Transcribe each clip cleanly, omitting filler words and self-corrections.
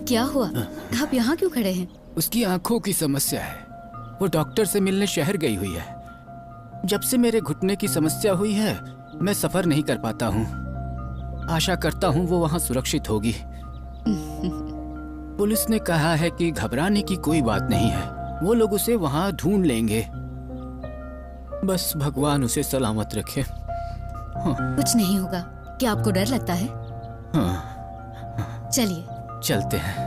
क्या हुआ? आप यहाँ क्यों खड़े हैं? उसकी आंखों की समस्या है। वो डॉक्टर से मिलने शहर गई हुई है। जब से मेरे घुटने की समस्या हुई है मैं सफर नहीं कर पाता हूँ। आशा करता हूँ वो वहाँ सुरक्षित होगी। पुलिस ने कहा है कि घबराने की कोई बात नहीं है, वो लोग उसे वहाँ ढूंढ लेंगे। बस भगवान उसे सलामत रखे। हाँ। कुछ नहीं होगा। क्या आपको डर लगता है? हाँ। चलिए चलते हैं।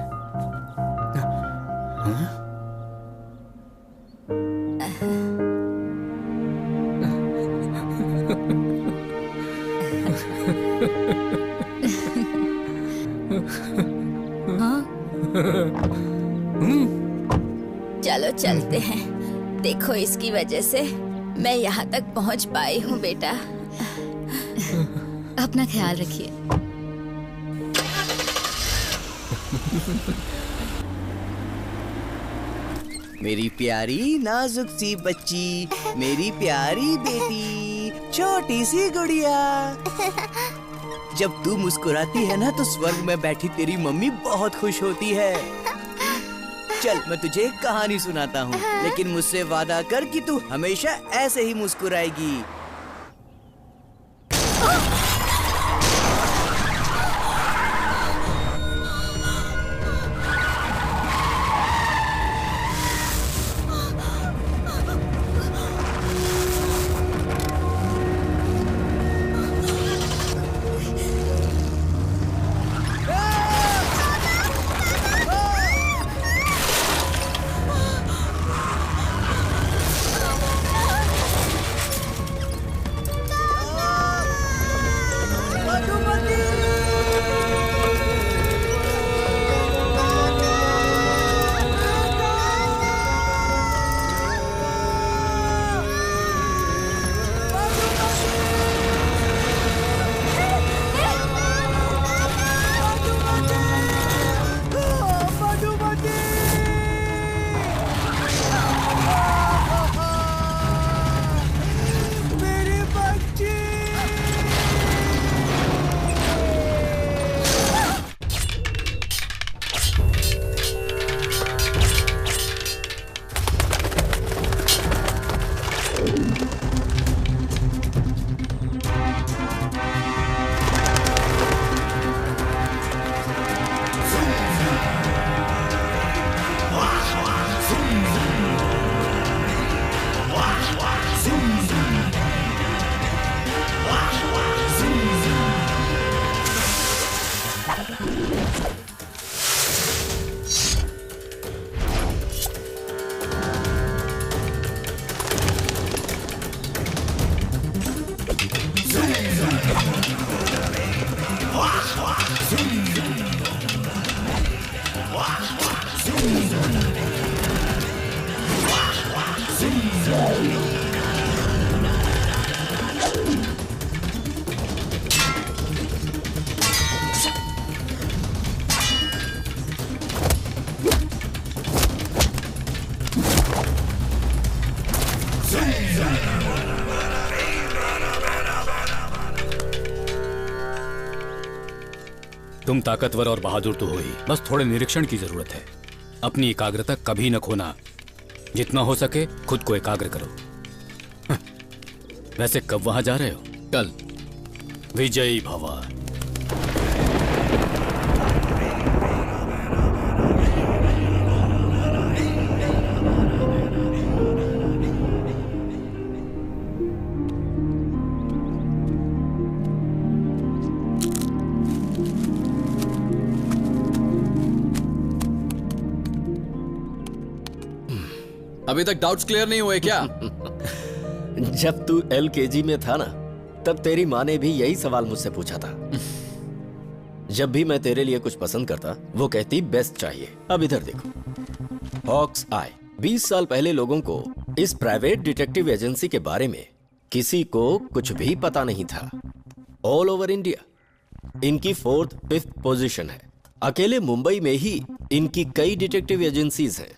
हाँ? चलो चलते हैं। देखो इसकी वजह से मैं यहाँ तक पहुँच पाई हूँ बेटा। अपना ख्याल रखिए। मेरी प्यारी नाजुक सी बच्ची, मेरी प्यारी बेटी, छोटी सी गुड़िया। जब तू मुस्कुराती है ना तो स्वर्ग में बैठी तेरी मम्मी बहुत खुश होती है। चल मैं तुझे एक कहानी सुनाता हूँ, लेकिन मुझसे वादा कर कि तू हमेशा ऐसे ही मुस्कुराएगी। तुम ताकतवर और बहादुर तो हो ही, बस थोड़े निरीक्षण की जरूरत है। अपनी एकाग्रता कभी न खोना। जितना हो सके खुद को एकाग्र करो। वैसे कब वहां जा रहे हो? कल। विजयी भव। अभी तक डाउट्स क्लियर नहीं हुए क्या? जब तू LKG में था ना, तब तेरी माँ ने भी यही सवाल मुझसे पूछा था। जब भी मैं तेरे लिए कुछ पसंद करता, वो कहती बेस्ट चाहिए। अब इधर देखो, हॉक्स आई। 20 साल पहले लोगों को इस प्राइवेट डिटेक्टिव एजेंसी के बारे में किसी को कुछ भी पता नहीं था। ऑल ओवर इंडिया इनकी 4th 5th पोजीशन है। अकेले मुंबई में ही इनकी कई डिटेक्टिव एजेंसीज हैं।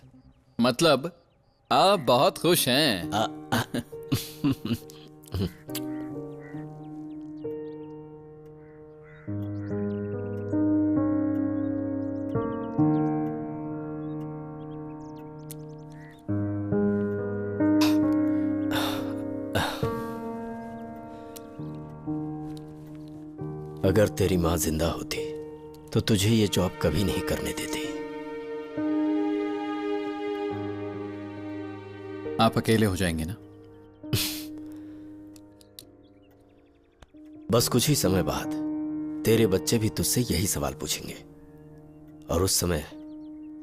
मतलब आप बहुत खुश हैं? अगर तेरी माँ जिंदा होती तो तुझे ये जॉब कभी नहीं करने देती। आप अकेले हो जाएंगे ना? बस कुछ ही समय बाद तेरे बच्चे भी तुझसे यही सवाल पूछेंगे, और उस समय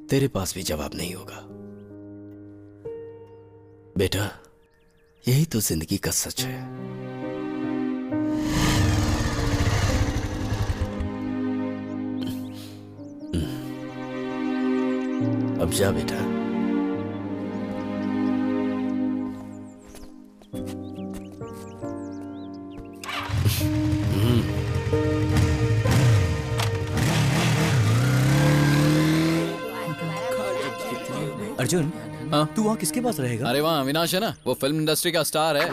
तेरे पास भी जवाब नहीं होगा। बेटा, यही तो जिंदगी का सच है। अब जा बेटा। अर्जुन, हाँ? तू वहाँ किसके पास रहेगा? अरे वहाँ अविनाश है ना, वो फिल्म इंडस्ट्री का स्टार है।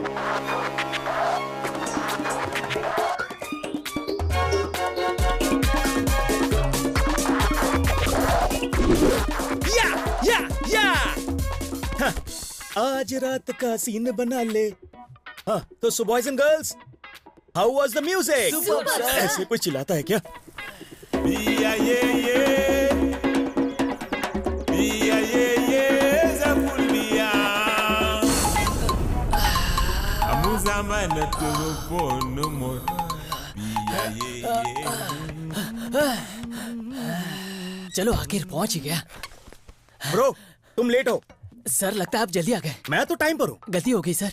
आज रात का सीन बना ले। हाँ, तो so boys and girls, how was the music? ऐसे कोई चिल्लाता है क्या? चलो आखिर पहुंच ही गया। ब्रो, तुम लेट हो। सर लगता है आप जल्दी आ गए। मैं तो टाइम पर हूँ। गलती हो गई सर।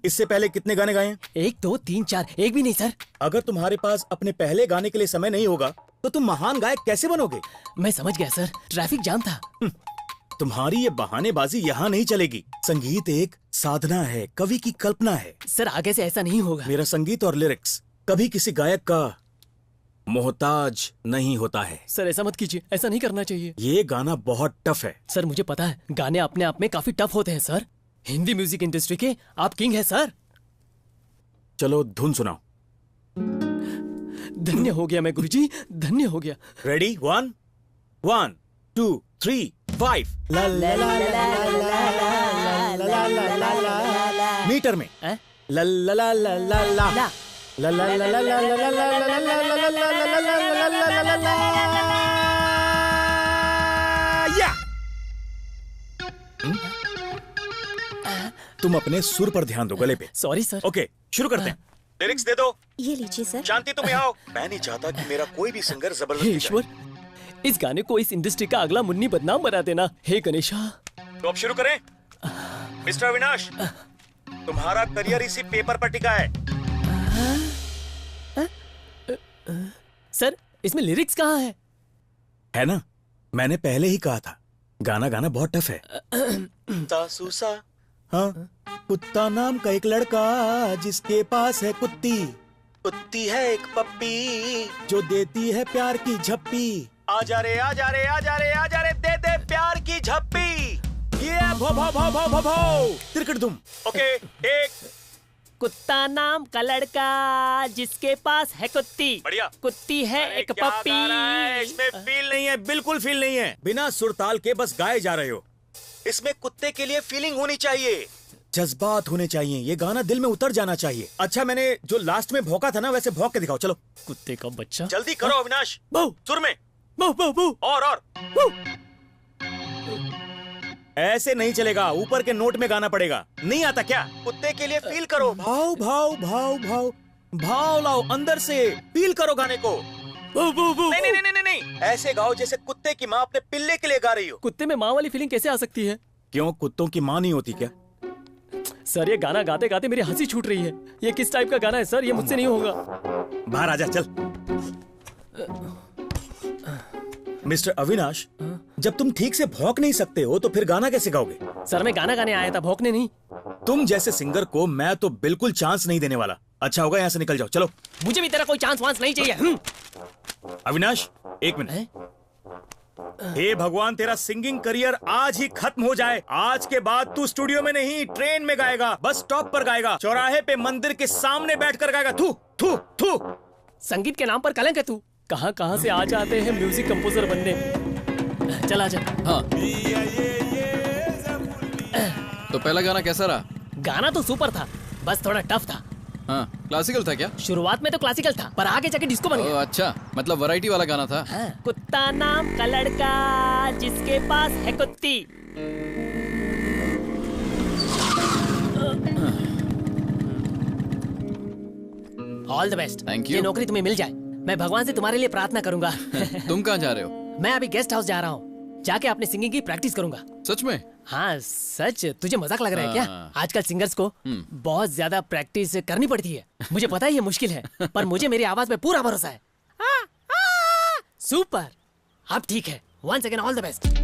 इससे पहले कितने गाने गाए हैं? 1 2 3 4, एक भी नहीं सर। अगर तुम्हारे पास अपने पहले गाने के लिए समय नहीं होगा तो तुम महान गायक कैसे बनोगे? मैं समझ गया सर, ट्रैफिक जाम था। तुम्हारी ये बहानेबाजी यहाँ नहीं चलेगी। संगीत एक साधना है, कवि की कल्पना है। सर आगे से ऐसा नहीं होगा। मेरा संगीत और लिरिक्स कभी किसी गायक का मोहताज नहीं होता है। सर ऐसा मत कीजिए, ऐसा नहीं करना चाहिए। ये गाना बहुत टफ है। सर मुझे पता है, गाने अपने आप में काफी टफ होते हैं सर। हिंदी म्यूजिक इंडस्ट्री के आप किंग हैं सर। चलो धुन सुनाओ। धन्य हो गया मैं गुरुजी, धन्य हो गया। रेडी? 1 1 2 3 5। ला ला ला ला मीटर में। ला ला ला ला ला ला ला ला ला ला ला ला ला या। तुम अपने सुर पर ध्यान दो, गले पे। Sorry sir. ओके, शुरू करते हैं। लिरिक्स दे दो। ये लीजिए सर। शांति, तुम यहाँ आओ। मैं नहीं चाहता कि मेरा कोई भी सिंगर हे जबरदस्ती ईश्वर, इस गाने को इस इंडस्ट्री का अगला मुन्नी बदनाम बना देना। हे गणेशा। तो अब शुरू करें। मिस्टर अविनाश, तुम्हारा करियर इसी पेपर पर टिका है। सर इसमें लिरिक्स कहाँ है? है ना, मैंने पहले ही कहा था, गाना गाना बहुत टफ है। सासूसा, हाँ, कुत्ता नाम का एक लड़का जिसके पास है कुत्ती। कुत्ती है एक पप्पी जो देती है प्यार की झप्पी। आजा रे आजा रे आजा रे आजा रे, दे दे प्यार की झप्पी। ये भो भो भो भो भो भो तिरकट दुम। ओके, एक कुत्ता नाम का लड़का जिसके पास है कुत्ती। बढ़िया। कुत्ती है एक पप्पी। इसमें फील नहीं है, बिल्कुल फील नहीं है। बिना सुर ताल के बस गाए जा रहे हो। इसमें कुत्ते के लिए फीलिंग होनी चाहिए, जज्बात होने चाहिए। ये गाना दिल में उतर जाना चाहिए। अच्छा, मैंने जो लास्ट में भौंका था ना, वैसे भौंक के दिखाओ। चलो कुत्ते का बच्चा। जल्दी करो अविनाश। बहु सुर में। बहु बहु बहु। और ऐसे नहीं चलेगा, ऊपर के नोट में गाना पड़ेगा। नहीं आता क्या? कुत्ते के लिए फील करो। भाव भाव भाव भाव भाव लाओ अंदर से। फील करो गाने को। नहीं नहीं नहीं नहीं नहीं, ऐसे गाओ जैसे कुत्ते की माँ अपने पिल्ले के लिए गा रही हो। कुत्ते में माँ वाली फीलिंग कैसे आ सकती है? क्यों, कुत्तों की माँ नहीं होती क्या? सर ये गाना गाते गाते मेरी हंसी छूट रही है। ये किस टाइप का गाना है सर? ये मुझसे नहीं होगा। बाहर आजा, चल। मिस्टर अविनाश, जब तुम ठीक से भौंक नहीं सकते हो तो फिर गाना कैसे गाओगे? सर मैं गाना गाने आया था, भौंकने नहीं। तुम जैसे सिंगर को मैं तो बिल्कुल चांस नहीं देने वाला। अच्छा होगा यहाँ से निकल जाओ, चलो। मुझे भी तेरा कोई चांस वांस नहीं चाहिए। अविनाश, एक मिनट। हे भगवान, तेरा सिंगिंग करियर आज ही खत्म हो जाए। आज के बाद तू स्टूडियो में नहीं, ट्रेन में गाएगा, बस स्टॉप पर गाएगा, चौराहे पे मंदिर के सामने बैठकर गाएगा। थू थू थू। संगीत के नाम पर कलंक है तू। कहां से आ जाते हैं म्यूजिक कंपोजर बनने। चल आजा। हाँ। तो पहला गाना कैसा रहा? गाना तो सुपर था, बस थोड़ा टफ था। हाँ, क्लासिकल था क्या? शुरुआत में तो क्लासिकल था, पर आगे जाके डिस्को बन गया। अच्छा, मतलब वैरायटी वाला गाना था। हाँ। कुत्ता नाम का लड़का जिसके पास है कुत्ती। All the best. Thank you. ये नौकरी तुम्हें मिल जाए, मैं भगवान से तुम्हारे लिए प्रार्थना करूंगा। तुम कहाँ जा रहे हो? मैं अभी गेस्ट हाउस जा रहा हूँ, जाके अपने सिंगिंग की प्रैक्टिस करूंगा। सच में? हाँ सच। तुझे मजाक लग रहा है क्या? आजकल सिंगर्स को बहुत ज्यादा प्रैक्टिस करनी पड़ती है। मुझे पता है ये मुश्किल है, पर मुझे मेरी आवाज पे पूरा भरोसा है। सुपर, अब ठीक है। Once again all the best.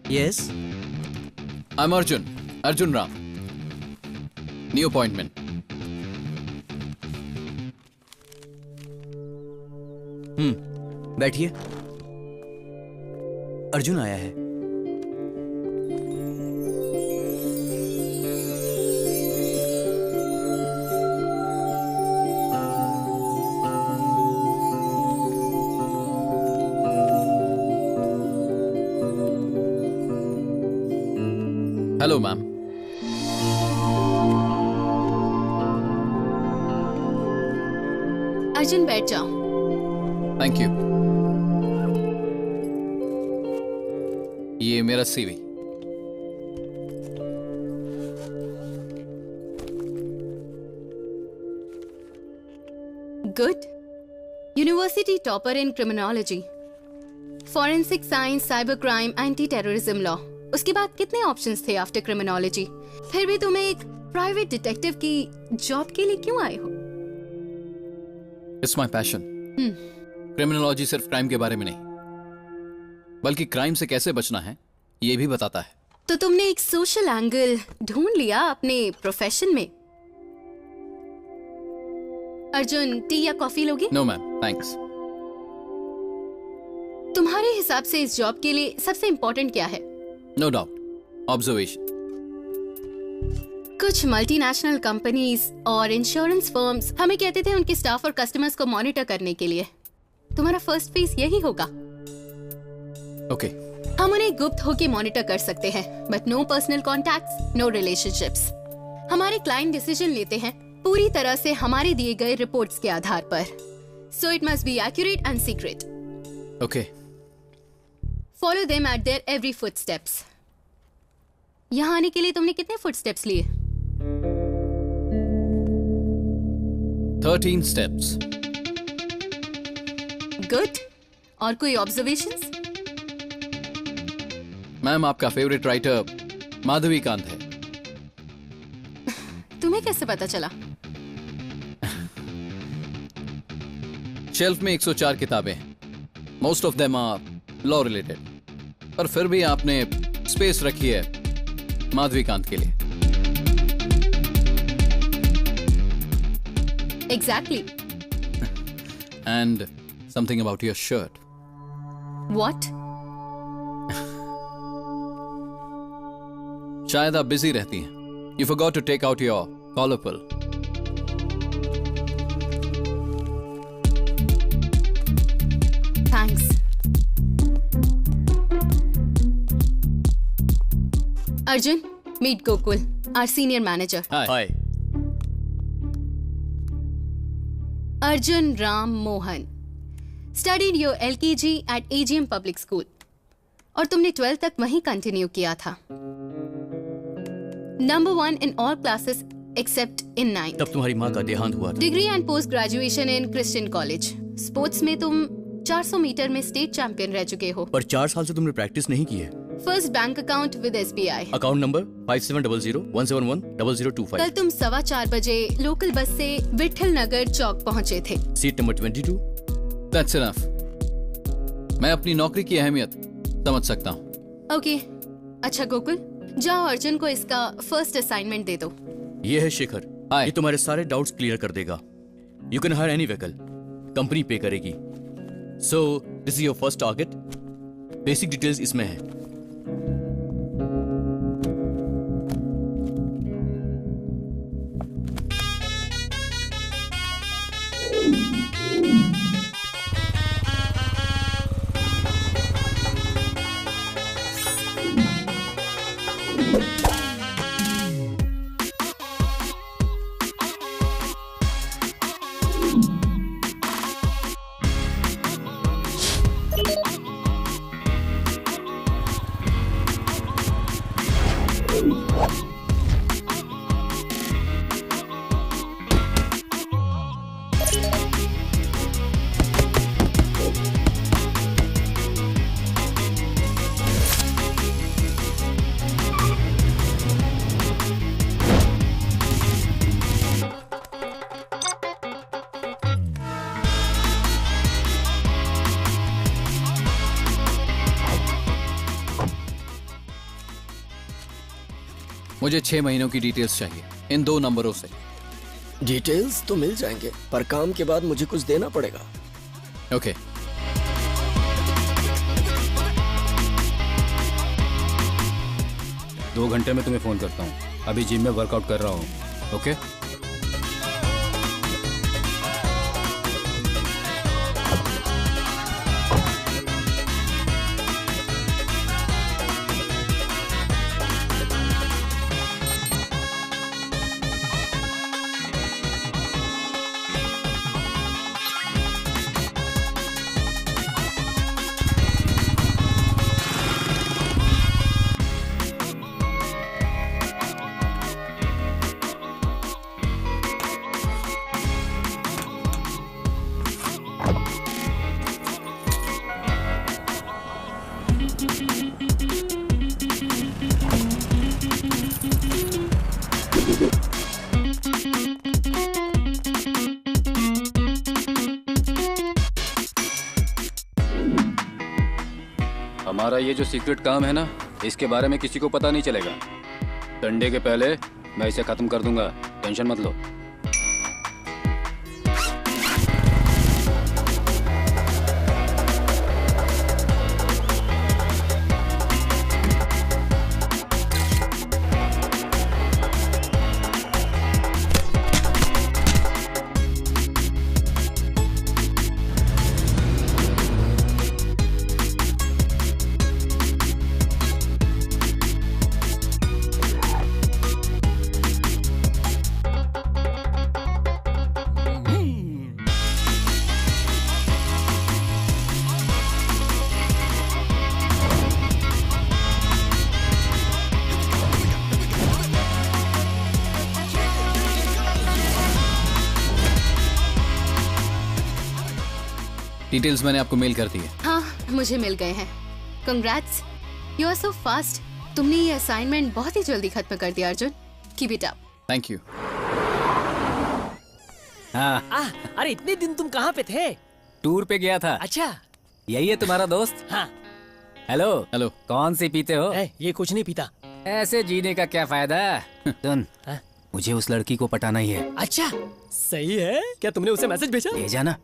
Yes? I'm Arjun Ram. New appointment. बैठिए। अर्जुन आया है। Hello, ma'am. अर्जुन बैठ जाओ। Thank you. ये मेरा CV। Good. University topper in criminology, forensic science, cyber crime, anti-terrorism law. उसके बाद कितने ऑप्शंस थे आफ्टर क्रिमिनोलॉजी? फिर भी तुम एक प्राइवेट डिटेक्टिव की जॉब के लिए क्यों आए हो? It's my passion. क्रिमिनोलॉजी सिर्फ क्राइम के बारे में नहीं, बल्कि क्राइम से कैसे बचना है ये भी बताता है। तो तुमने एक सोशल एंगल ढूंढ लिया अपने प्रोफेशन में। अर्जुन, टी या कॉफी लोगे? No ma'am, thanks. तुम्हारे हिसाब से इस जॉब के लिए सबसे इम्पोर्टेंट क्या है? No doubt, observation. कुछ मल्टीनेशनल कंपनीज और इंश्योरेंस फर्म्स हमें कहते थे उनके स्टाफ और कस्टमर्स को मॉनिटर करने के लिए। तुम्हारा फर्स्ट फेस यही होगा। ओके। हम उन्हें गुप्त होके मॉनिटर कर सकते हैं, but no personal contacts, no relationships. हमारे क्लाइंट डिसीजन लेते हैं पूरी तरह से हमारे दिए गए रिपोर्ट्स के आधार पर। So it must be accurate and secret. Okay. Follow them at there every footsteps. यहाँ आने के लिए तुमने कितने फुटस्टेप्स लिए? 13 steps. गुड। और कोई ऑब्जर्वेशंस? मैम, आपका फेवरेट राइटर माधवी कांत है। तुम्हें कैसे पता चला? शेल्फ में 104 किताबें हैं। Most of them are law related, पर फिर भी आपने स्पेस रखी है माधवी कांत के लिए। Exactly. And something about your shirt. What? शायद आप बिजी रहती हैं। You forgot to take out your collar pull. Thanks. Arjun, meet Gokul, our senior manager. Hi. Arjun Ram Mohan. Studied your LKG at AGM Public School. और तुमने 12th तक वहीं continue किया था। Number 1 in all classes accept in 9th। तब तुम्हारी माँ का देहांत हुआ था। Degree and post graduation in Christian college. Sports में तुम 400 मीटर में स्टेट चैंपियन रह चुके हो। पर 4 साल से तुमने प्रैक्टिस नहीं की है। First bank account with SBI। Account number 5700171025। कल तुम 4:15 बजे लोकल बस से विठल नगर चौक पहुँचे थे। Seat number 22। That's enough. मैं अपनी नौकरी की अहमियत समझ सकता हूँ। ओके, अच्छा गोकुल, जाओ अर्जुन को इसका फर्स्ट असाइनमेंट दे दो। ये है शेखर। ये तुम्हारे सारे डाउट्स क्लियर कर देगा। You can hire any vehicle, company पे करेगी। So this is your first target. Basic details इसमें है। मुझे 6 महीनों की डिटेल्स चाहिए इन 2 नंबरों से। डिटेल्स तो मिल जाएंगे, पर काम के बाद मुझे कुछ देना पड़ेगा। ओके। दो घंटे में तुम्हें फोन करता हूँ। अभी जिम में वर्कआउट कर रहा हूँ। ओके। हमारा ये जो सीक्रेट काम है ना, इसके बारे में किसी को पता नहीं चलेगा। संडे के पहले मैं इसे खत्म कर दूंगा, टेंशन मत लो। डिटेल्स मैंने आपको मेल कर दी है। हाँ, मुझे मिल गए हैं। Congrats, you are so fast. तुमने ये असाइनमेंट बहुत ही जल्दी खत्म कर दिया Arjun. Keep it up. Thank you. हाँ। अरे इतने दिन तुम कहाँ पे थे? टूर पे गया था। अच्छा, यही है तुम्हारा दोस्त? हाँ। हेलो। हेलो। कौन सी पीते हो? ये कुछ नहीं पीता। ऐसे जीने का क्या फायदा? सुन, मुझे उस लड़की को पटाना ही है। अच्छा, सही है। क्या तुमने उसे मैसेज भेजा? भेजा ना,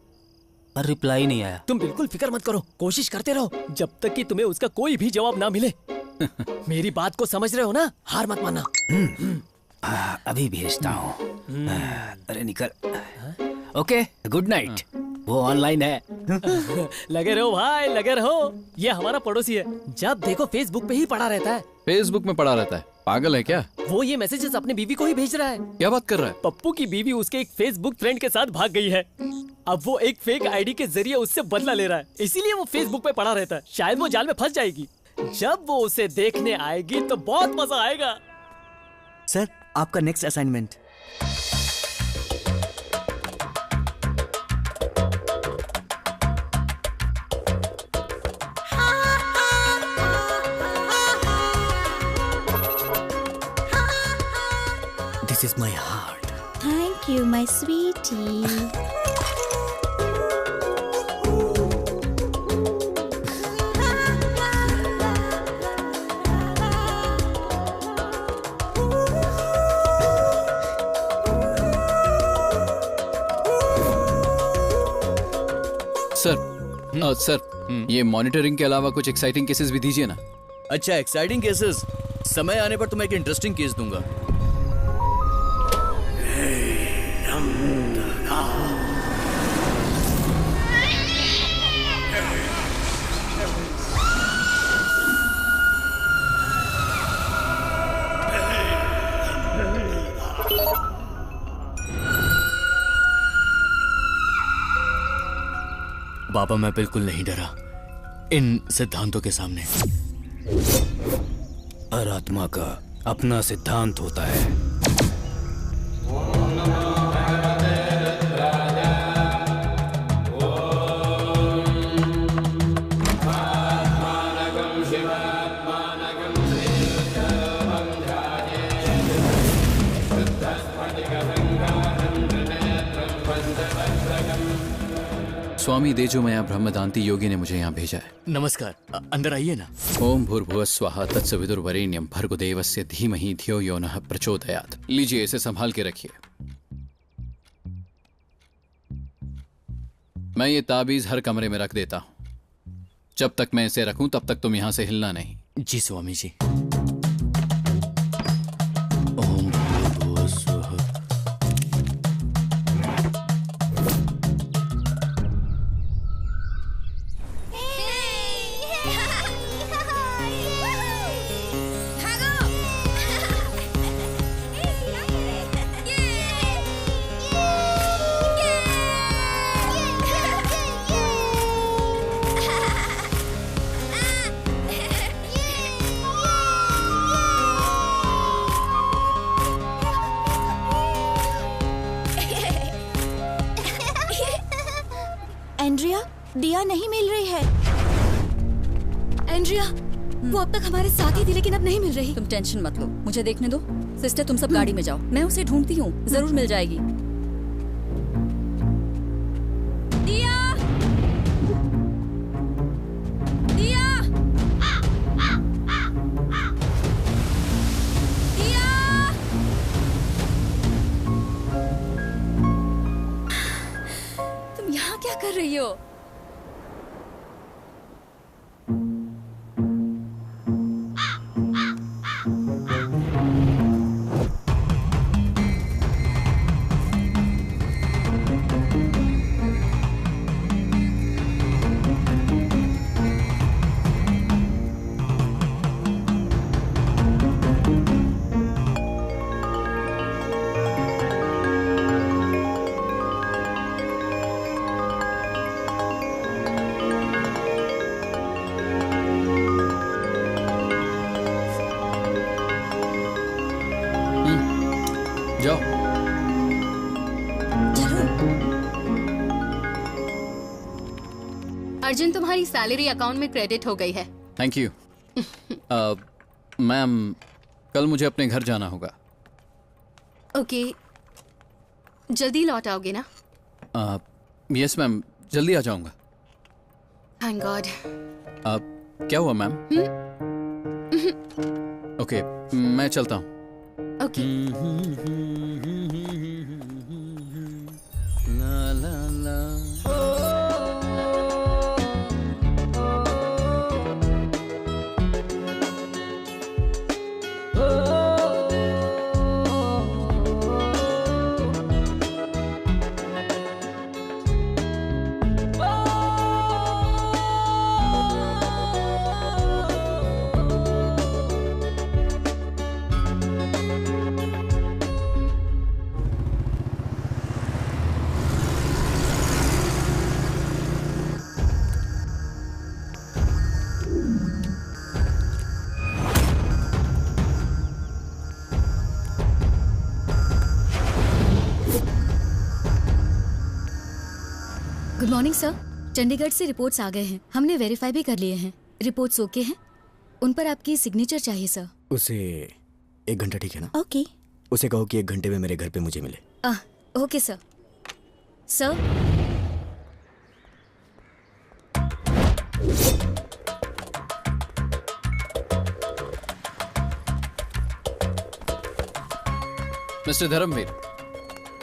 पर रिप्लाई नहीं आया। तुम बिल्कुल फिक्र मत करो, कोशिश करते रहो जब तक कि तुम्हें उसका कोई भी जवाब ना मिले। मेरी बात को समझ रहे हो ना? हार मत मानना। अभी भेजता हूँ। अरे निकल। Okay, good night. वो ऑनलाइन है। लगे रहो भाई, लगे रहो। ये हमारा पड़ोसी है, जब देखो फेसबुक पे ही पड़ा रहता है। फेसबुक में पड़ा रहता है? पागल है क्या? वो ये मैसेजेस अपने बीवी को ही भेज रहा है। क्या बात कर रहा है? पप्पू की बीवी उसके एक फेसबुक फ्रेंड के साथ भाग गई है। अब वो एक फेक आईडी के जरिए उससे बदला ले रहा है, इसीलिए वो फेसबुक पे पड़ा रहता है। शायद वो जाल में फंस जाएगी। जब वो उसे देखने आएगी तो बहुत मजा आएगा। सर, आपका next assignment. This is my heart. Thank you my sweetie. Sir, ये मॉनिटरिंग के अलावा कुछ एक्साइटिंग केसेस भी दीजिए ना। अच्छा, एक्साइटिंग केसेस? समय आने पर तुम्हें एक इंटरेस्टिंग केस दूंगा। बाबा, मैं बिल्कुल नहीं डरा इन सिद्धांतों के सामने। हर आत्मा का अपना सिद्धांत होता है। स्वामी देजोमया ब्रह्मदांती योगी ने मुझे यहाँ भेजा है। नमस्कार, अंदर आइए ना। ओम भूर्भुवः स्वः तत्सवितुर्वरेण्यं भर्गो देवस्य धीमहि धियो यो नः प्रचोदयात्। लीजिए, इसे संभाल के रखिए। मैं ये ताबीज हर कमरे में रख देता हूँ। जब तक मैं इसे रखूं तब तक तुम यहाँ से हिलना नहीं। जी स्वामी जी। ओम भूर्भुवः स्वः। एंड्रिया, दिया नहीं मिल रही है। एंड्रिया, वो अब तक हमारे साथ ही थी लेकिन अब नहीं मिल रही। तुम टेंशन मत लो, मुझे देखने दो। सिस्टर, तुम सब गाड़ी में जाओ, मैं उसे ढूंढती हूँ, जरूर मिल जाएगी। दिया! दिया! दिया! तुम यहाँ क्या कर रही हो? जाओ। अर्जुन, तुम्हारी सैलरी अकाउंट में क्रेडिट हो गई है। Thank you. मैम, कल मुझे अपने घर जाना होगा। ओके, जल्दी लौट आओगे ना? यस मैम, जल्दी आ जाऊंगा। Thank God. क्या हुआ मैम? ओके, मैं चलता हूँ। ओके। ला ला ला। Morning sir. चंडीगढ़ से रिपोर्ट्स आ गए हैं, हमने वेरीफाई भी कर लिए हैं। रिपोर्ट्स ओके हैं। उन पर आपकी सिग्नेचर चाहिए सर। उसे 1 घंटा ठीक है ना? ओके। उसे कहो कि 1 घंटे में मेरे घर पे मुझे मिले। Okay sir. Sir mister Dharamvir.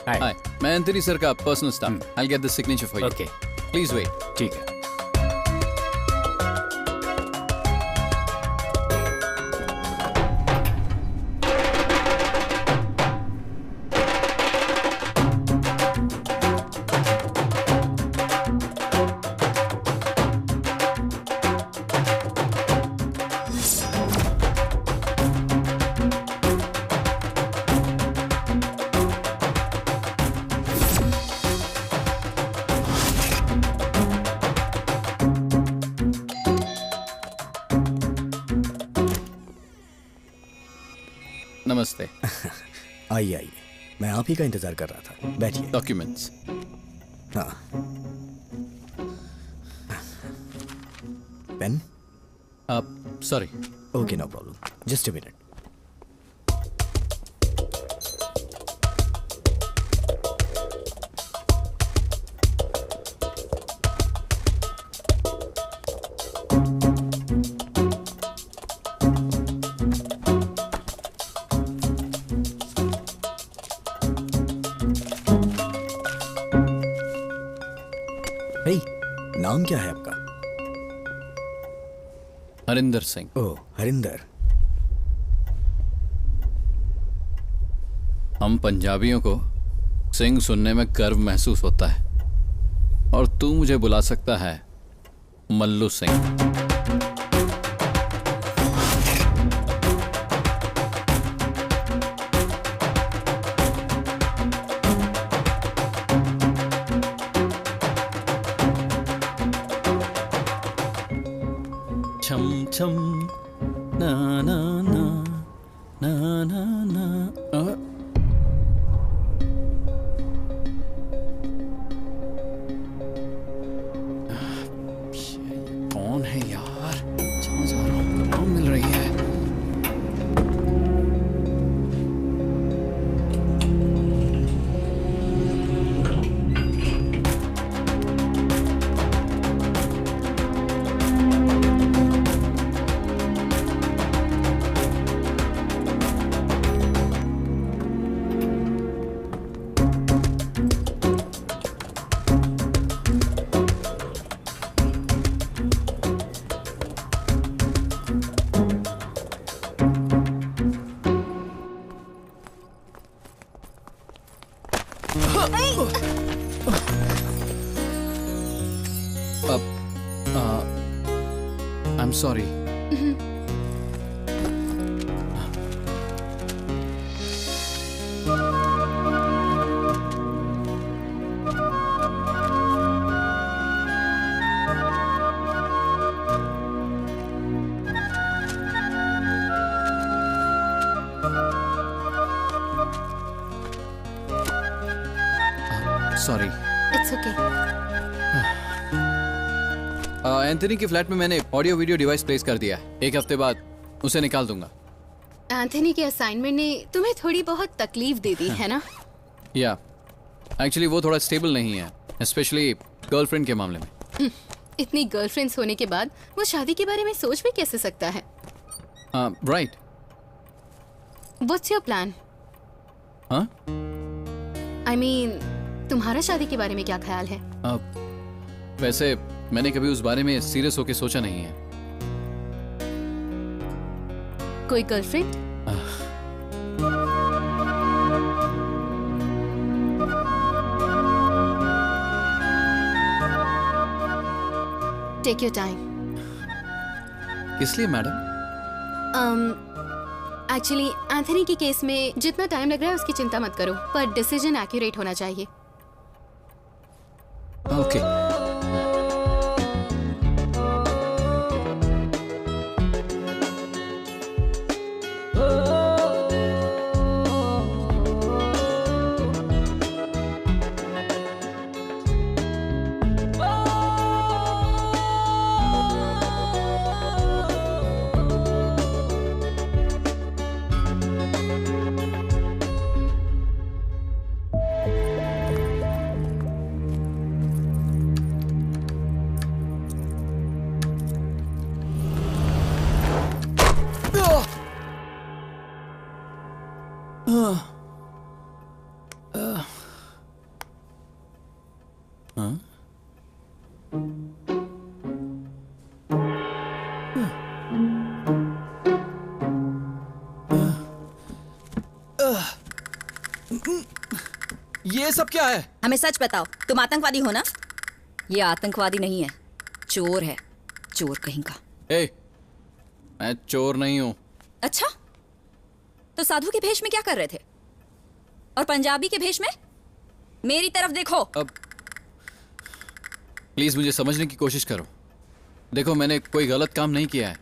Hi, मैं एंथनी सर का personal staff. I get the signature for you. Okay, please wait. ठीक है। नमस्ते। आइए आइए, मैं आप ही का इंतजार कर रहा था। बैठिए। डॉक्यूमेंट्स। हाँ। पेन? आप sorry. Okay, no problem, just a minute. नाम क्या है आपका? हरिंदर सिंह। ओह, हरिंदर। हम पंजाबियों को सिंह सुनने में गर्व महसूस होता है, और तू मुझे बुला सकता है मल्लू सिंह। छम छम ना ना ना ना ना ना। कौन है यार? जहाँ जा रहा हूँ कौन मिल रही है? I'm sorry. Sorry. It's okay. Anthony के फ्लैट में मैंने ऑडियो वीडियो डिवाइस प्लेस कर दिया है। 1 हफ्ते बाद उसे निकाल दूंगा। एंथनी के असाइनमेंट ने तुम्हें थोड़ी बहुत तकलीफ दे दी है ना? या एक्चुअली वो थोड़ा स्टेबल नहीं है, स्पेशली गर्लफ्रेंड के मामले में। इतनी गर्लफ्रेंड्स होने के बाद वो शादी के बारे में सोच भी कैसे सकता है? राइट। What's your plan? हाँ? आई मीन तुम्हारा शादी के बारे में क्या ख्याल है? वैसे मैंने कभी उस बारे में सीरियस होके सोचा नहीं है। कोई गर्लफ्रेंड? Take your time. किस लिए मैडम? एक्चुअली एंथनी के केस में जितना टाइम लग रहा है उसकी चिंता मत करो, पर डिसीजन एक्यूरेट होना चाहिए। ओके। ये सब क्या है? हमें सच बताओ, तुम आतंकवादी हो ना? ये आतंकवादी नहीं है, चोर है, चोर कहीं का। ए, मैं चोर नहीं हूं। अच्छा, तो साधु के भेष में क्या कर रहे थे? और पंजाबी के भेष में? मेरी तरफ देखो। अब प्लीज मुझे समझने की कोशिश करो। देखो, मैंने कोई गलत काम नहीं किया है।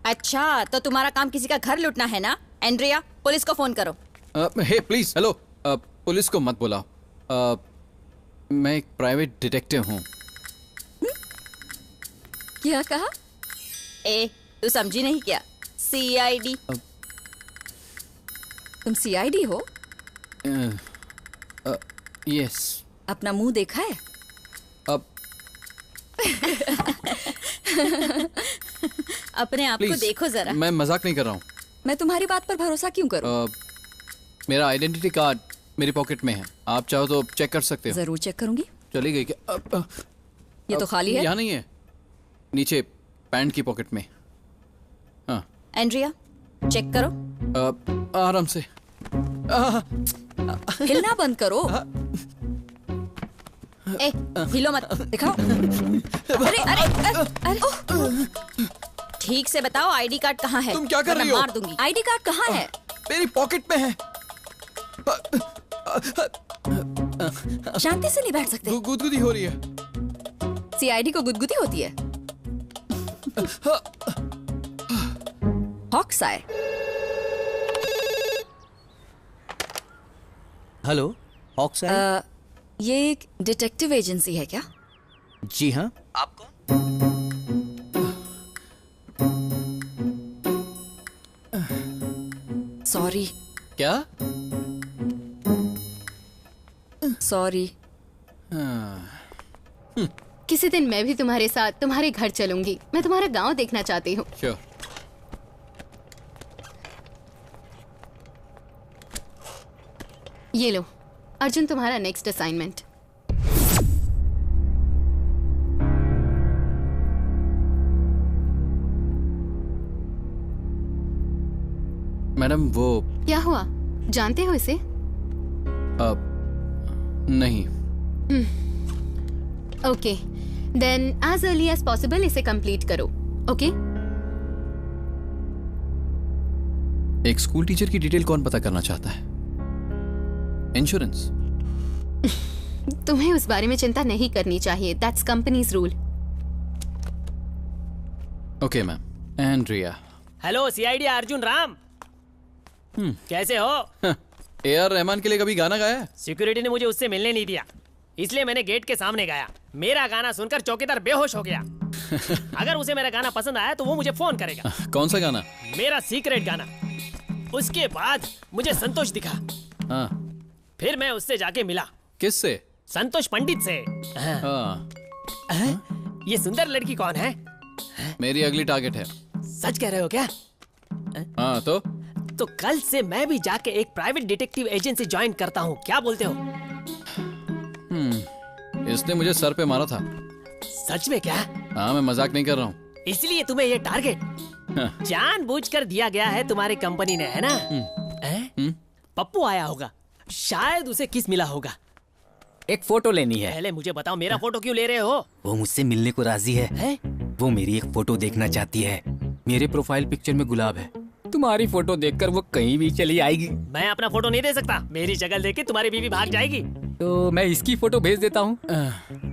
अच्छा, तो तुम्हारा काम किसी का घर लूटना है ना? एंड्रिया, पुलिस को फोन करो। हे प्लीज, हेलो, पुलिस को मत बुलाओ। मैं एक प्राइवेट डिटेक्टिव हूँ। क्या कहा? ए, तू समझी नहीं क्या? CID। तुम CID हो? यस। अपना मुंह देखा है? अब अपने आप को देखो जरा। मैं मजाक नहीं कर रहा हूँ। मैं तुम्हारी बात पर भरोसा क्यों करूं? मेरा आइडेंटिटी कार्ड मेरी पॉकेट में है, आप चाहो तो चेक कर सकते हो। जरूर चेक करूंगी। चली गई क्या? ये तो खाली है। यहाँ नहीं है, नीचे पैंट की पॉकेट में। हाँ। एंड्रिया, चेक करो। आराम से। हिलना बंद करो। ए, हिलो मत। दिखाओ। अरे अरे अरे, अरे। ठीक से बताओ, ID कार्ड कहाँ है? तुम क्या कर रही हो? मार दूंगी। ID कार्ड कहाँ है? मेरी पॉकेट में है। शांति से नहीं बैठ सकते? गुदगुदी हो रही है। CID को गुदगुदी होती है? हॉक्सायर। हेलो, हॉक्सायर। ये एक डिटेक्टिव एजेंसी है क्या? जी हाँ। आप कौन? सॉरी। क्या? सॉरी। किसी दिन मैं भी तुम्हारे साथ तुम्हारे घर चलूंगी। मैं तुम्हारा गांव देखना चाहती हूँ। Sure. ये लो अर्जुन, तुम्हारा नेक्स्ट असाइनमेंट। मैडम, वो क्या हुआ, जानते हो इसे? नहीं। Okay, then as early as possible इसे कंप्लीट करो। ओके? एक स्कूल टीचर की डिटेल कौन पता करना चाहता है? इंश्योरेंस। तुम्हें उस बारे में चिंता नहीं करनी चाहिए। That's companies rule. Okay ma'am. Andrea. Hello CID Arjun Ram. कैसे हो? AR रहमान के लिए कभी गाना गाया है? सिक्योरिटी ने मुझे उससे मिलने नहीं दिया, इसलिए मैंने गेट के सामने गाया। मेरा गाना सुनकर चौकीदार बेहोश हो गया। अगर उसे मेरा गाना पसंद आया तो वो मुझे फोन करेगा। कौन सा गाना? मेरा सीक्रेट गाना। उसके बाद मुझे संतोष दिखा। हाँ। फिर मैं उससे जाके मिला। किससे? संतोष पंडित से। हाँ। ये सुंदर लड़की कौन है? मेरी अगली टारगेट है। सच कह रहे हो क्या? हाँ तो कल से मैं भी जाके एक प्राइवेट डिटेक्टिव एजेंसी ज्वाइन करता हूँ, क्या बोलते हो? इसने मुझे सर पे मारा था। सच में क्या? हाँ, मैं मजाक नहीं कर रहा हूँ। इसलिए तुम्हें ये टारगेट जानबूझकर दिया गया है तुम्हारी कंपनी ने, है ना? पप्पू आया होगा, शायद उसे किस मिला होगा। एक फोटो लेनी है। पहले मुझे बताओ, मेरा फोटो क्यों ले रहे हो? वो मुझसे मिलने को राजी है? वो मेरी एक फोटो देखना चाहती है। मेरे प्रोफाइल पिक्चर में गुलाब है, तुम्हारी फोटो देखकर वो कहीं भी चली आएगी। मैं अपना फोटो नहीं दे सकता, मेरी शक्ल देख के तुम्हारी बीवी भाग जाएगी। तो मैं इसकी फोटो भेज देता हूँ,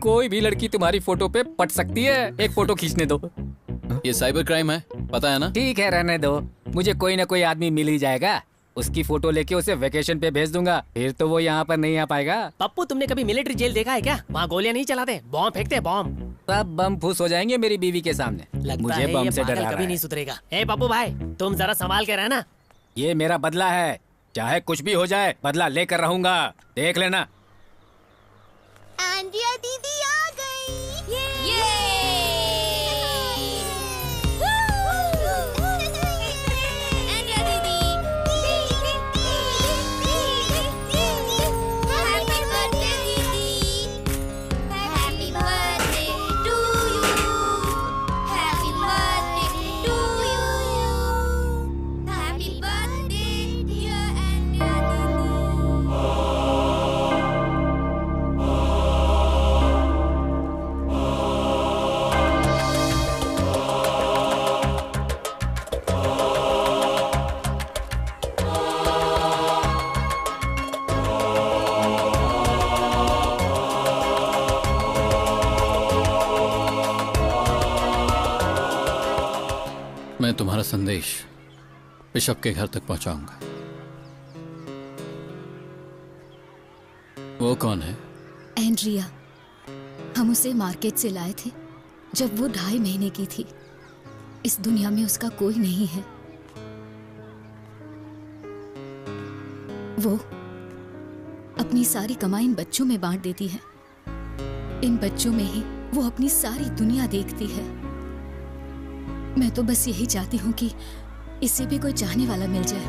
कोई भी लड़की तुम्हारी फोटो पे पट सकती है। एक फोटो खींचने दो। ये साइबर क्राइम है, पता है ना? ठीक है, रहने दो, मुझे कोई ना कोई आदमी मिल ही जाएगा। उसकी फोटो लेके उसे वेकेशन पे भेज दूंगा, फिर तो वो यहाँ पर नहीं आ पाएगा। पप्पू, तुमने कभी मिलिट्री जेल देखा है क्या? वहाँ गोलियां नहीं चलाते, बॉम्ब फेंकते, बॉम्ब। सब बम फूस हो जाएंगे मेरी बीवी के सामने। मुझे बम से डर कभी नहीं सुधरेगा। ए पप्पू भाई, तुम जरा संभाल के रहना। ये मेरा बदला है, चाहे कुछ भी हो जाए बदला लेकर रहूंगा, देख लेना। एंड्रिया दीदी आ गई। एंड्रिया दीदी। मैं तुम्हारा संदेश बिशप के घर तक पहुंचाऊंगा। वो कौन है? एंड्रिया। हम उसे मार्केट से लाए थे जब वो 2.5 महीने की थी। इस दुनिया में उसका कोई नहीं है। वो अपनी सारी कमाई इन बच्चों में बांट देती है। इन बच्चों में ही वो अपनी सारी दुनिया देखती है। मैं तो बस यही चाहती हूँ कि इसे भी कोई चाहने वाला मिल जाए।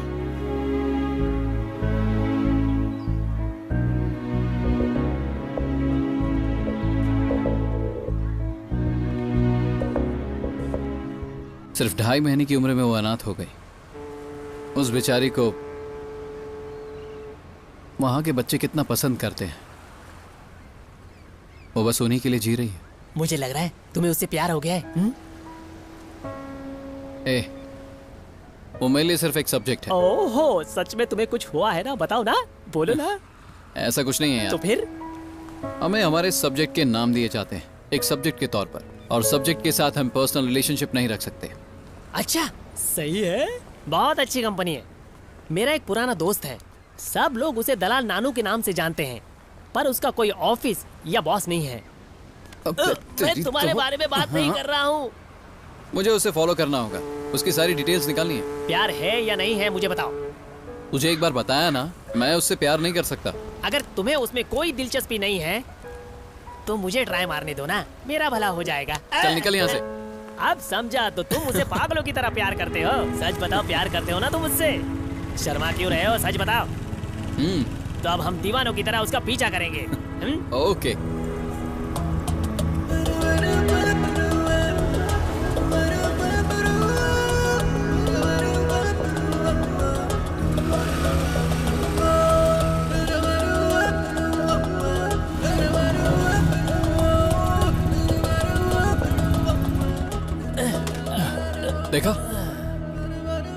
सिर्फ 2.5 महीने की उम्र में वो अनाथ हो गई। उस बेचारी को वहां के बच्चे कितना पसंद करते हैं। वो बस उन्हीं के लिए जी रही है। मुझे लग रहा है तुम्हें उससे प्यार हो गया है। वो मेरे लिए सिर्फ एक सब्जेक्ट है। ओहो, सच में तुम्हें कुछ हुआ है ना? बताओ ना, बोलो ना। ऐसा कुछ नहीं है यार। तो फिर हमें हमारे सब्जेक्ट के नाम दिए जाते हैं एक सब्जेक्ट के तौर पर, और सब्जेक्ट के साथ हम पर्सनल रिलेशनशिप नहीं रख सकते। अच्छा, सही है। बहुत अच्छी कंपनी है। मेरा एक पुराना दोस्त है, सब लोग उसे दलाल नानू के नाम से जानते हैं, पर उसका कोई ऑफिस या बॉस नहीं है। मैं तुम्हारे बारे में बात नहीं कर रहा हूँ। मुझे उसे फॉलो करना होगा, उसकी सारी डिटेल्स निकालनी है। प्यार है या नहीं है मुझे बताओ। तुझे एक बार बताया ना, मैं उससे प्यार नहीं कर सकता। अगर तुम्हें उसमें कोई दिलचस्पी नहीं है तो मुझे ट्राई मारने दो ना, मेरा भला हो जाएगा। चल निकल यहाँ से। अब समझा, तो तुम उसे पागलों की तरह प्यार करते हो। सच बताओ, प्यार करते हो ना तुम उससे? शर्मा क्यों रहे हो, सच बताओ। तो अब हम दीवानों की तरह उसका पीछा करेंगे। ओके। देखा?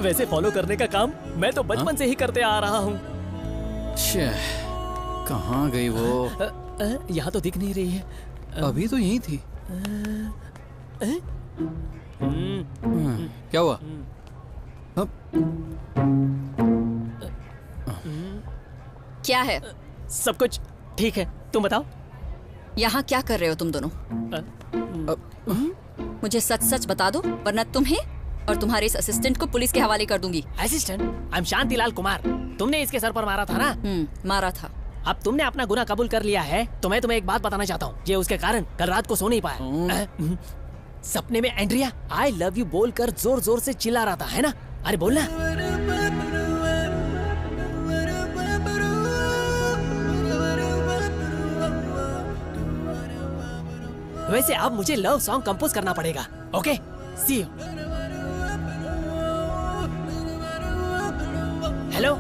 वैसे फॉलो करने का काम मैं तो बचपन से ही करते आ रहा हूँ। कहाँ गई वो? यहाँ तो दिख नहीं रही है। अभी तो यहीं थी। क्या हुआ? क्या है? सब कुछ ठीक है, तुम बताओ। यहाँ क्या कर रहे हो तुम दोनों? मुझे सच सच बता दो, वरना तुम्हें और तुम्हारे इस असिस्टेंट को पुलिस के हवाले कर दूंगी। Assistant? I am Shantilal Kumar. तुमने इसके सर पर मारा था ना? मारा था। अब तुमने अपना गुनाह कबूल कर लिया है, तो मैं तुम्हें एक बात बताना चाहता हूँ। ये उसके कारण कल रात को सो नहीं पाया। सपने में एंड्रिया आई लव यू बोलकर जोर जोर से चिल्ला रहा था, है ना? अरे बोलना। वैसे अब मुझे लव सॉन्ग कंपोज करना पड़ेगा। Okay, C you. हेलो,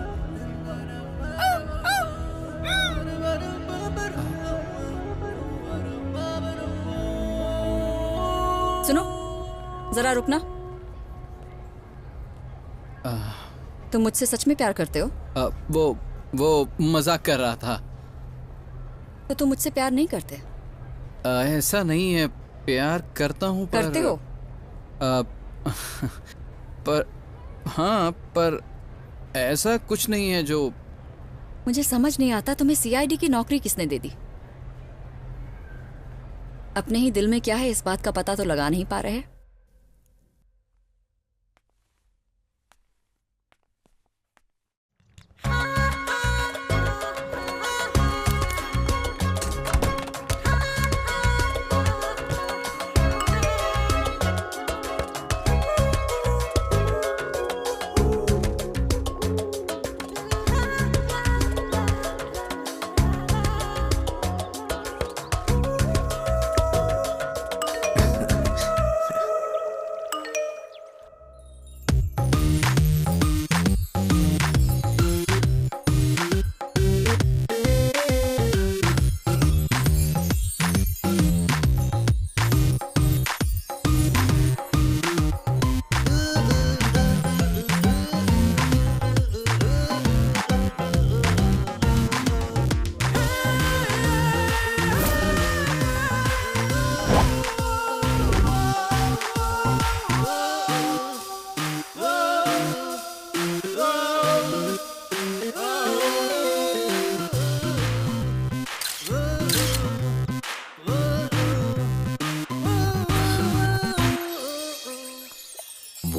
सुनो, जरा रुकना। तुम मुझसे सच में प्यार करते हो? वो मजाक कर रहा था। तो तुम मुझसे प्यार नहीं करते? ऐसा नहीं है, प्यार करता हूँ। करते हो? पर हाँ, पर ऐसा कुछ नहीं है जो। मुझे समझ नहीं आता, तुम्हें सीआईडी की नौकरी किसने दे दी? अपने ही दिल में क्या है इस बात का पता तो लगा नहीं पा रहे।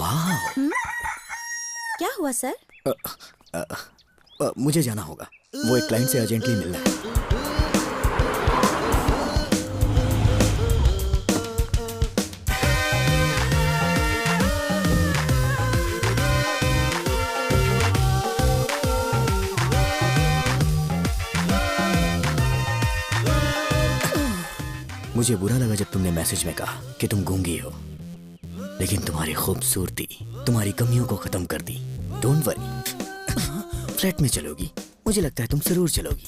वाह। क्या हुआ सर? मुझे जाना होगा, वो एक क्लाइंट से अर्जेंटली मिलना है। मुझे बुरा लगा जब तुमने मैसेज में कहा कि तुम गूंगी हो, लेकिन तुम्हारी खूबसूरती तुम्हारी कमियों को खत्म कर दी। डोंट वरी, फ्लैट में चलोगी, मुझे लगता है तुम जरूर चलोगी।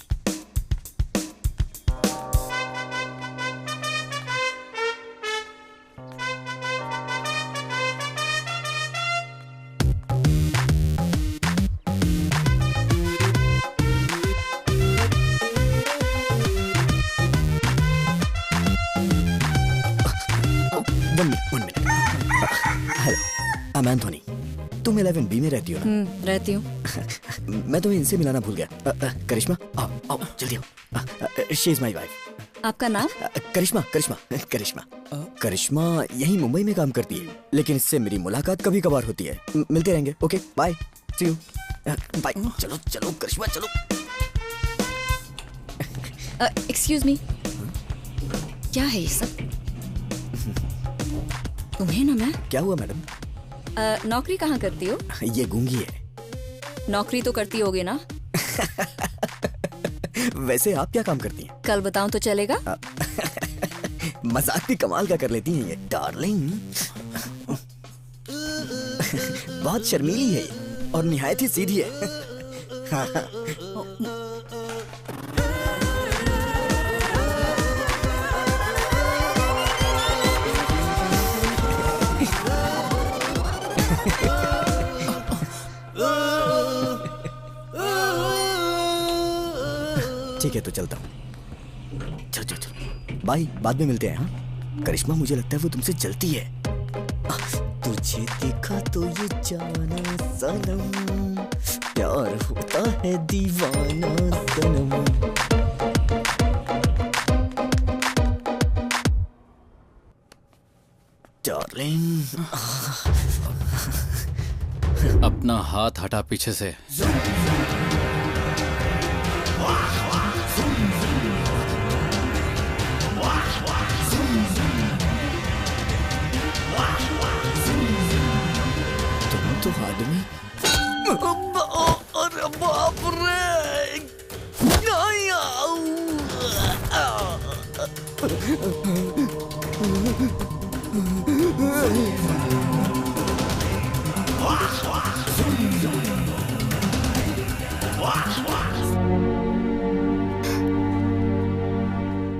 हेलो, मैं एंथोनी। तुम 11B में रहती हो ना? रहती हूँ। मैं तुम्हें इनसे मिलाना भूल गया। करिश्मा, आओ आओ जल्दी आओ। She is my wife. आपका नाम? करिश्मा। करिश्मा करिश्मा करिश्मा यही मुंबई में काम करती है, लेकिन इससे मेरी मुलाकात कभी कभार होती है। मिलते रहेंगे। Okay bye, see you, bye. चलो चलो करिश्मा चलो। एक्सक्यूज मी, क्या है ये सब? तुम्हें ना मैं। क्या हुआ मैडम? नौकरी कहाँ करती हो? ये गूंगी है। नौकरी तो करती होगी ना? वैसे आप क्या काम करती हैं? कल बताऊं तो चलेगा? मजाक भी कमाल का कर लेती हैं ये डार्लिंग। बहुत शर्मीली है ये और निहायत ही सीधी है। ठीक है तो चलता हूँ। चलो चलो चलो, बाय, बाद में मिलते हैं। हाँ करिश्मा, मुझे लगता है वो तुमसे चलती है। तुझे देखा तो ये जाना सनम, प्यार होता है दीवाना सनम। डार्लिंग, अपना हाथ हटा पीछे से। तो आदमी, अरे बाप रे,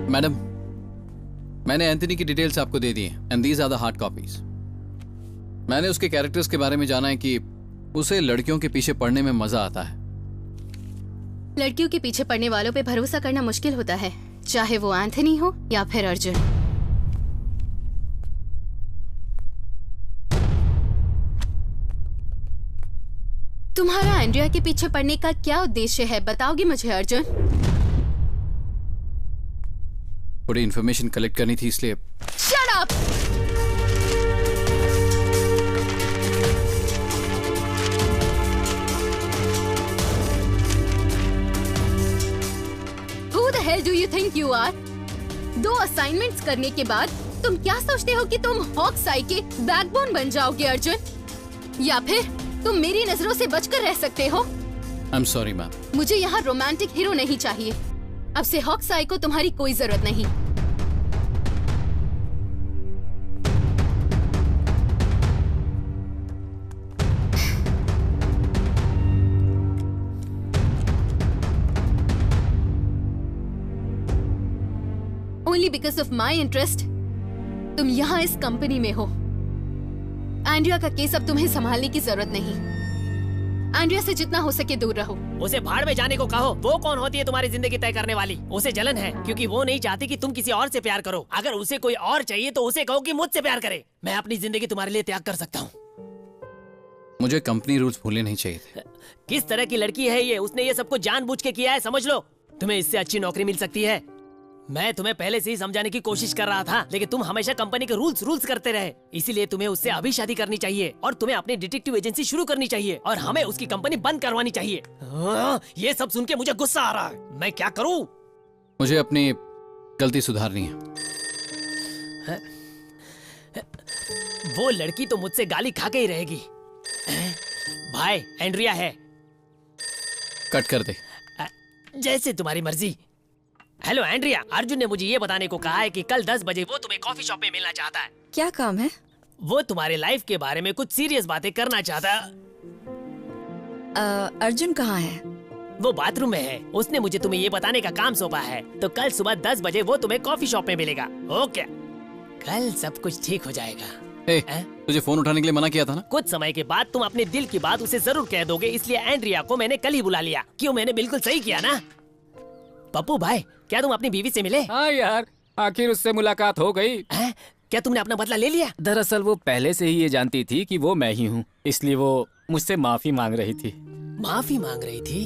मैडम, मैंने एंथनी की डिटेल्स आपको दे दी हैं and these are the hard copies. मैंने उसके कैरेक्टर्स के बारे में जाना है कि उसे लड़कियों के पीछे पड़ने में मजा आता है। लड़कियों के पीछे पड़ने वालों पे भरोसा करना मुश्किल होता है, चाहे वो एंथनी हो या फिर अर्जुन। तुम्हारा एंड्रिया के पीछे पड़ने का क्या उद्देश्य है, बताओगे मुझे अर्जुन? थोड़ी इन्फॉर्मेशन कलेक्ट करनी थी इसलिए। Shut up! Who the hell do you think you are? 2 assignments करने के बाद तुम क्या सोचते हो कि तुम हॉक्स-आई के बैकबोन बन जाओगे अर्जुन? या फिर तुम मेरी नजरों से बचकर रह सकते हो? I'm sorry ma'am. मुझे यहाँ रोमांटिक हीरो नहीं चाहिए। अब से हॉक्स-आई को तुम्हारी कोई जरूरत नहीं। Only because of my interest, तुम यहाँ इस कंपनी में हो। एंड्रिया का केस अब तुम्हें संभालने की जरूरत नहीं। एंड्रिया से जितना हो सके दूर रहो। उसे भाड़ में जाने को कहो। वो कौन होती है तुम्हारी जिंदगी तय करने वाली? उसे जलन है क्योंकि वो नहीं चाहती कि तुम किसी और से प्यार करो। अगर उसे कोई और चाहिए तो उसे कहो कि मुझसे प्यार करे। मैं अपनी जिंदगी तुम्हारे लिए त्याग कर सकता हूँ। मुझे कंपनी रूल्स भूलने नहीं चाहिए थे। किस तरह की लड़की है ये? उसने ये सब कुछ जानबूझ के किया है, समझ लो। तुम्हें इससे अच्छी नौकरी मिल सकती है। मैं तुम्हें पहले से ही समझाने की कोशिश कर रहा था, लेकिन तुम हमेशा कंपनी के रूल्स करते रहे। इसीलिए तुम्हें उससे अभी शादी करनी चाहिए और तुम्हें अपनी डिटेक्टिव एजेंसी शुरू करनी चाहिए और हमें उसकी कंपनी बंद करवानी चाहिए। ये सब सुन के मुझे गुस्सा आ रहा है। मैं क्या करूं? मुझे अपनी गलती सुधारनी है। वो लड़की तो मुझसे गाली खा के ही रहेगी। भाई, एंड्रिया है। कट कर दे। जैसे तुम्हारी मर्जी। हेलो एंड्रिया, अर्जुन ने मुझे ये बताने को कहा है कि कल 10 बजे वो तुम्हें कॉफी शॉप में मिलना चाहता है। क्या काम है? वो तुम्हारे लाइफ के बारे में कुछ सीरियस बातें करना चाहता है। अर्जुन कहाँ है? वो बाथरूम में है। उसने मुझे तुम्हें ये बताने का काम सौंपा है, तो कल सुबह 10 बजे वो तुम्हें कॉफी शॉप में मिलेगा। ओके, कल सब कुछ ठीक हो जाएगा। तुझे फोन उठाने के लिए मना किया था ना? कुछ समय के बाद तुम अपने दिल की बात उसे जरूर कह दोगे, इसलिए एंड्रिया को मैंने कल ही बुला लिया। क्यों, मैंने बिल्कुल सही किया ना? पप्पू भाई, क्या तुम अपनी बीवी से मिले? हाँ यार, आखिर उससे मुलाकात हो गई। क्या तुमने अपना बदला ले लिया? दरअसल वो पहले से ही ये जानती थी कि वो मैं ही हूँ, इसलिए वो मुझसे माफी मांग रही थी। माफी मांग रही थी?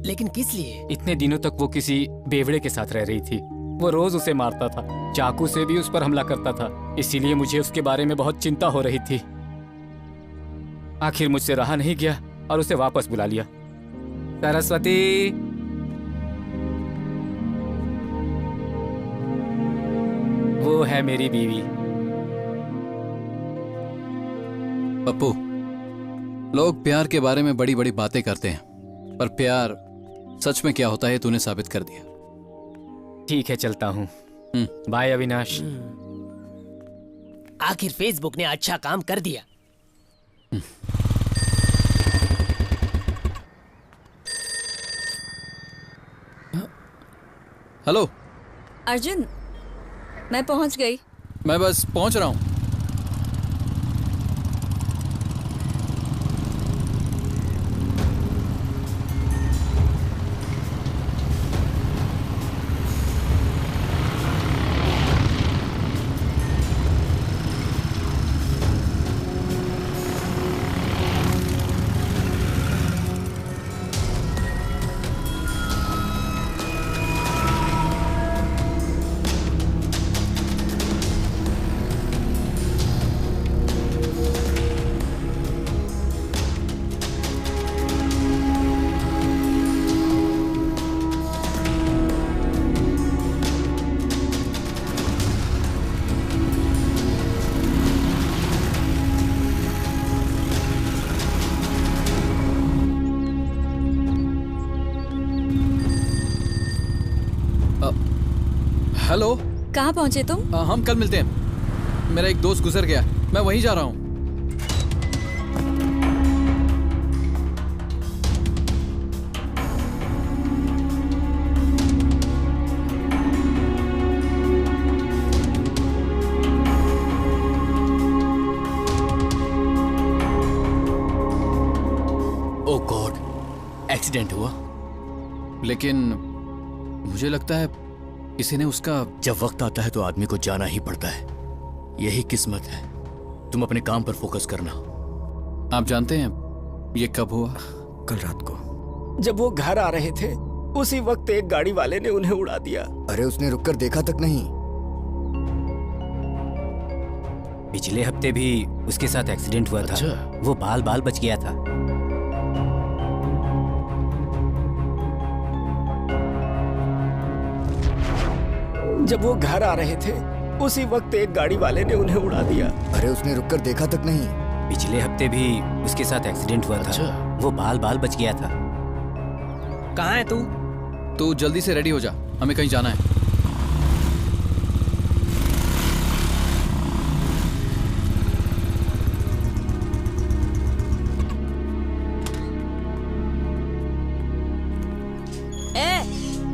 लेकिन किस लिए? इतने दिनों तक वो किसी बेवड़े के साथ रह रही थी। वो रोज उसे मारता था, चाकू से भी उस पर हमला करता था। इसीलिए मुझे उसके बारे में बहुत चिंता हो रही थी। आखिर मुझसे रहा नहीं गया और उसे वापस बुला लिया। सरस्वती, वो है मेरी बीवी। पप्पू, लोग प्यार के बारे में बड़ी बड़ी बातें करते हैं, पर प्यार सच में क्या होता है तूने साबित कर दिया। ठीक है, चलता हूँ। बाय अविनाश। आखिर फेसबुक ने अच्छा काम कर दिया। हेलो अर्जुन, मैं पहुंच गई। मैं बस पहुंच रहा हूँ। हेलो, कहाँ पहुँचे तुम? हम कल मिलते हैं। मेरा एक दोस्त गुजर गया, मैं वहीं जा रहा हूँ। ओह गॉड, एक्सीडेंट हुआ। लेकिन मुझे लगता है किसी ने उसका। जब वक्त आता है तो आदमी को जाना ही पड़ता है, यही किस्मत है। तुम अपने काम पर फोकस करना। आप जानते हैं ये कब हुआ? कल रात को जब वो घर आ रहे थे, उसी वक्त एक गाड़ी वाले ने उन्हें उड़ा दिया। अरे उसने रुककर देखा तक नहीं। पिछले हफ्ते भी उसके साथ एक्सीडेंट हुआ था। वो बाल बाल बच गया था। जब वो घर आ रहे थे, उसी वक्त एक गाड़ी वाले ने उन्हें उड़ा दिया। अरे उसने रुककर देखा तक नहीं। पिछले हफ्ते भी उसके साथ एक्सीडेंट हुआ था। वो बाल बाल बच गया था। कहाँ है तू? तू जल्दी से रेडी हो जा, हमें कहीं जाना है।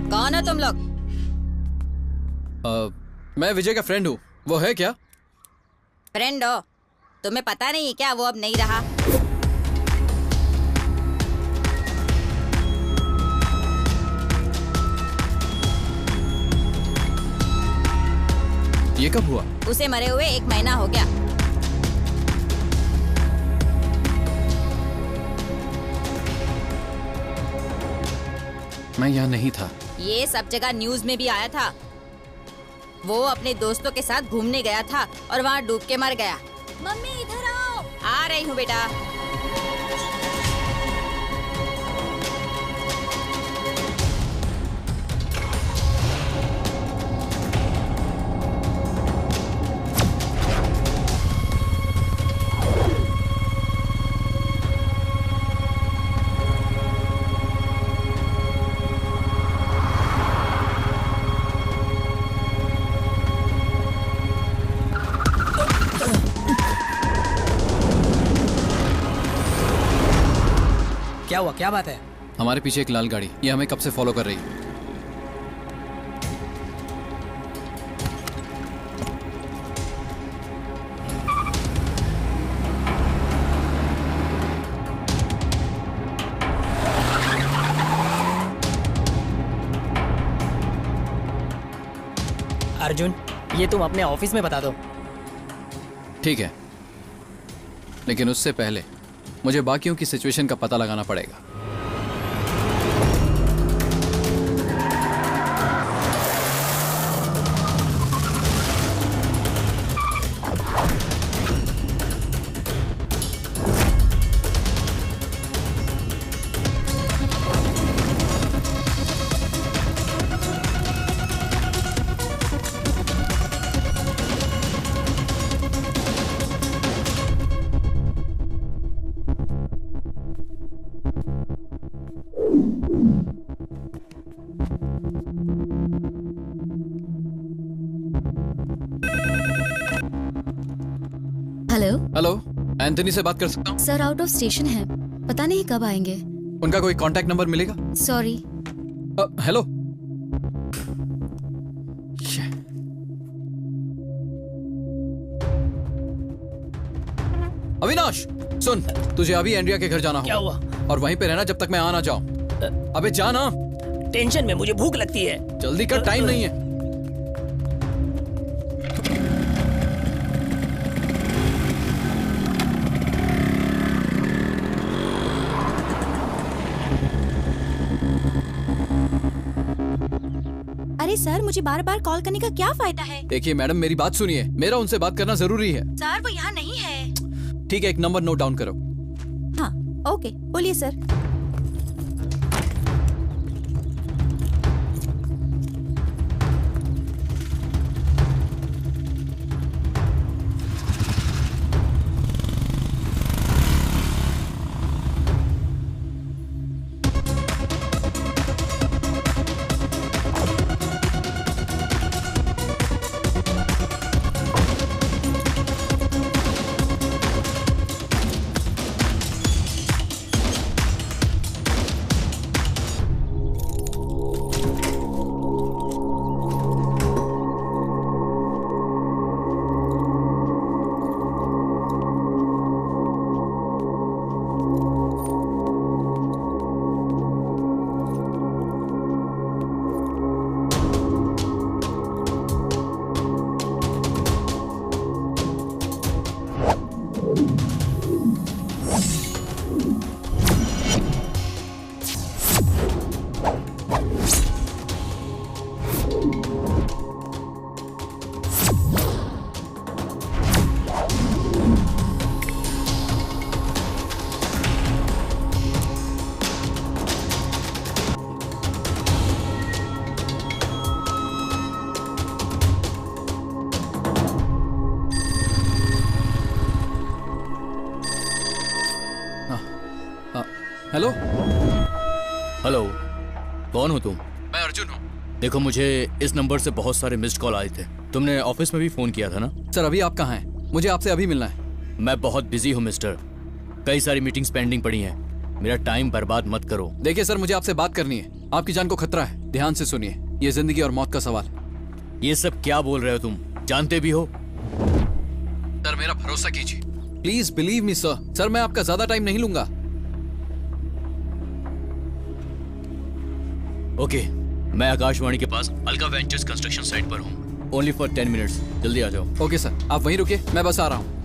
कौन हो तुम लोग? मैं विजय का फ्रेंड हूँ। वो है क्या? फ्रेंड हो? तुम्हें पता नहीं क्या वो अब नहीं रहा? ये कब हुआ? उसे मरे हुए 1 महीना हो गया। मैं यहाँ नहीं था। ये सब जगह न्यूज में भी आया था। वो अपने दोस्तों के साथ घूमने गया था और वहाँ डूब के मर गया। मम्मी इधर आओ। आ रही हूँ बेटा। क्या हुआ, क्या बात है? हमारे पीछे एक लाल गाड़ी, ये हमें कब से फॉलो कर रही है। अर्जुन, ये तुम अपने ऑफिस में बता दो। ठीक है, लेकिन उससे पहले मुझे बाकियों की सिचुएशन का पता लगाना पड़ेगा। हेलो हेलो, एंथनी से बात कर सकता हूँ? सर, आउट ऑफ स्टेशन है, पता नहीं कब आएंगे। उनका कोई कांटेक्ट नंबर मिलेगा? सॉरी। हेलो, अविनाश सुन, तुझे अभी एंड्रिया के घर जाना होगा। क्या हुआ? और वहीं पे रहना जब तक मैं आ ना जाऊं। अबे जाना। टेंशन में मुझे भूख लगती है। जल्दी कर, टाइम नहीं है। अरे सर, मुझे बार बार कॉल करने का क्या फायदा है? देखिए मैडम, मेरी बात सुनिए, मेरा उनसे बात करना जरूरी है। सर, वो यहाँ नहीं है। ठीक है, एक नंबर नोट डाउन करो। हाँ, ओके, बोलिए सर। हेलो हेलो, कौन हो तुम? मैं अर्जुन हूँ। देखो, मुझे इस नंबर से बहुत सारे मिस्ड कॉल आए थे। तुमने ऑफिस में भी फोन किया था ना? सर, अभी आप कहाँ हैं? मुझे आपसे अभी मिलना है। मैं बहुत बिजी हूँ मिस्टर, कई सारी मीटिंग्स पेंडिंग पड़ी हैं। मेरा टाइम बर्बाद मत करो। देखिए सर, मुझे आपसे बात करनी है। आपकी जान को खतरा है, ध्यान से सुनिए, ये जिंदगी और मौत का सवाल है। ये सब क्या बोल रहे हो तुम? जानते भी हो? सर, मेरा भरोसा कीजिए, please believe me sir. Sir, मैं आपका ज्यादा टाइम नहीं लूंगा। ओके, मैं आकाशवाणी के पास अलका वेंचर्स कंस्ट्रक्शन साइट पर हूँ। ओनली फॉर 10 मिनट्स, जल्दी आ जाओ। ओके सर, आप वहीं रुकिए, मैं बस आ रहा हूँ।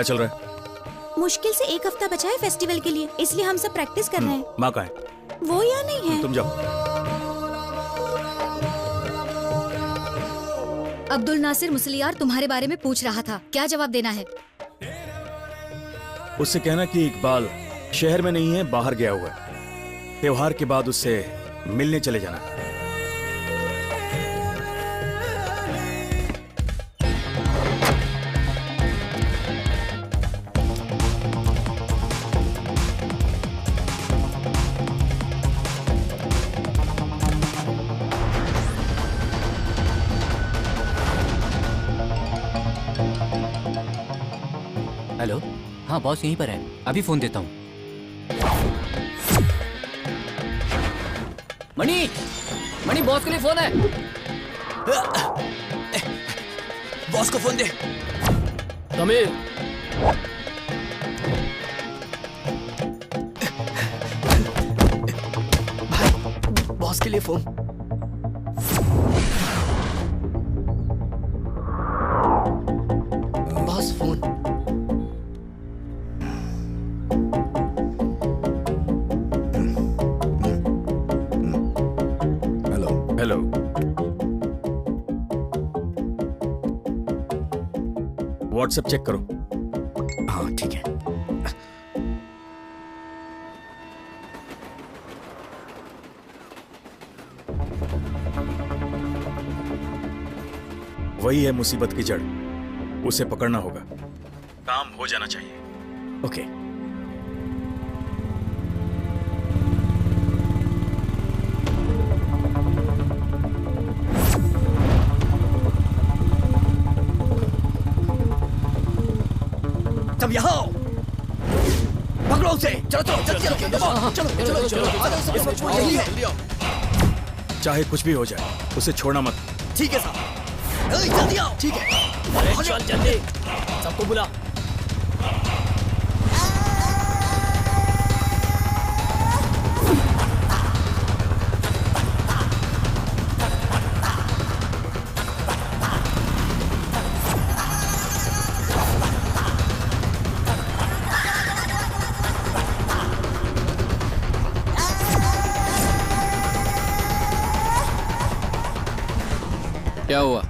क्या चल रहा है? मुश्किल से एक हफ्ता बचा है फेस्टिवल के लिए, इसलिए हम सब प्रैक्टिस कर रहे हैं। माँ कहाँ है? वो यहाँ नहीं है। तुम जाओ। अब्दुल नासिर मुसलियार तुम्हारे बारे में पूछ रहा था, क्या जवाब देना है? उससे कहना कि इकबाल शहर में नहीं है, बाहर गया हुआ है। त्योहार के बाद उससे मिलने चले जाना। हेलो, हाँ बॉस यहीं पर है, अभी फोन देता हूँ। मणि, मणि बॉस के लिए फोन है। बॉस को फोन दे। कमिल। बॉस के लिए फोन। Boss phone. Hello. WhatsApp check करो। हाँ ठीक है। वही है मुसीबत की जड़, उसे पकड़ना होगा। काम हो जाना चाहिए। ओके। सब यहाँ आओ। पकड़ो उसे। चलो चलो चलो चलो चलो चलो चलो चलो यही है। चाहे कुछ भी हो जाए, उसे छोड़ना मत। ठीक है साहब। जल्दी आओ। ठीक है। अरे चल जल्दी, सबको बुला। क्या हुआ?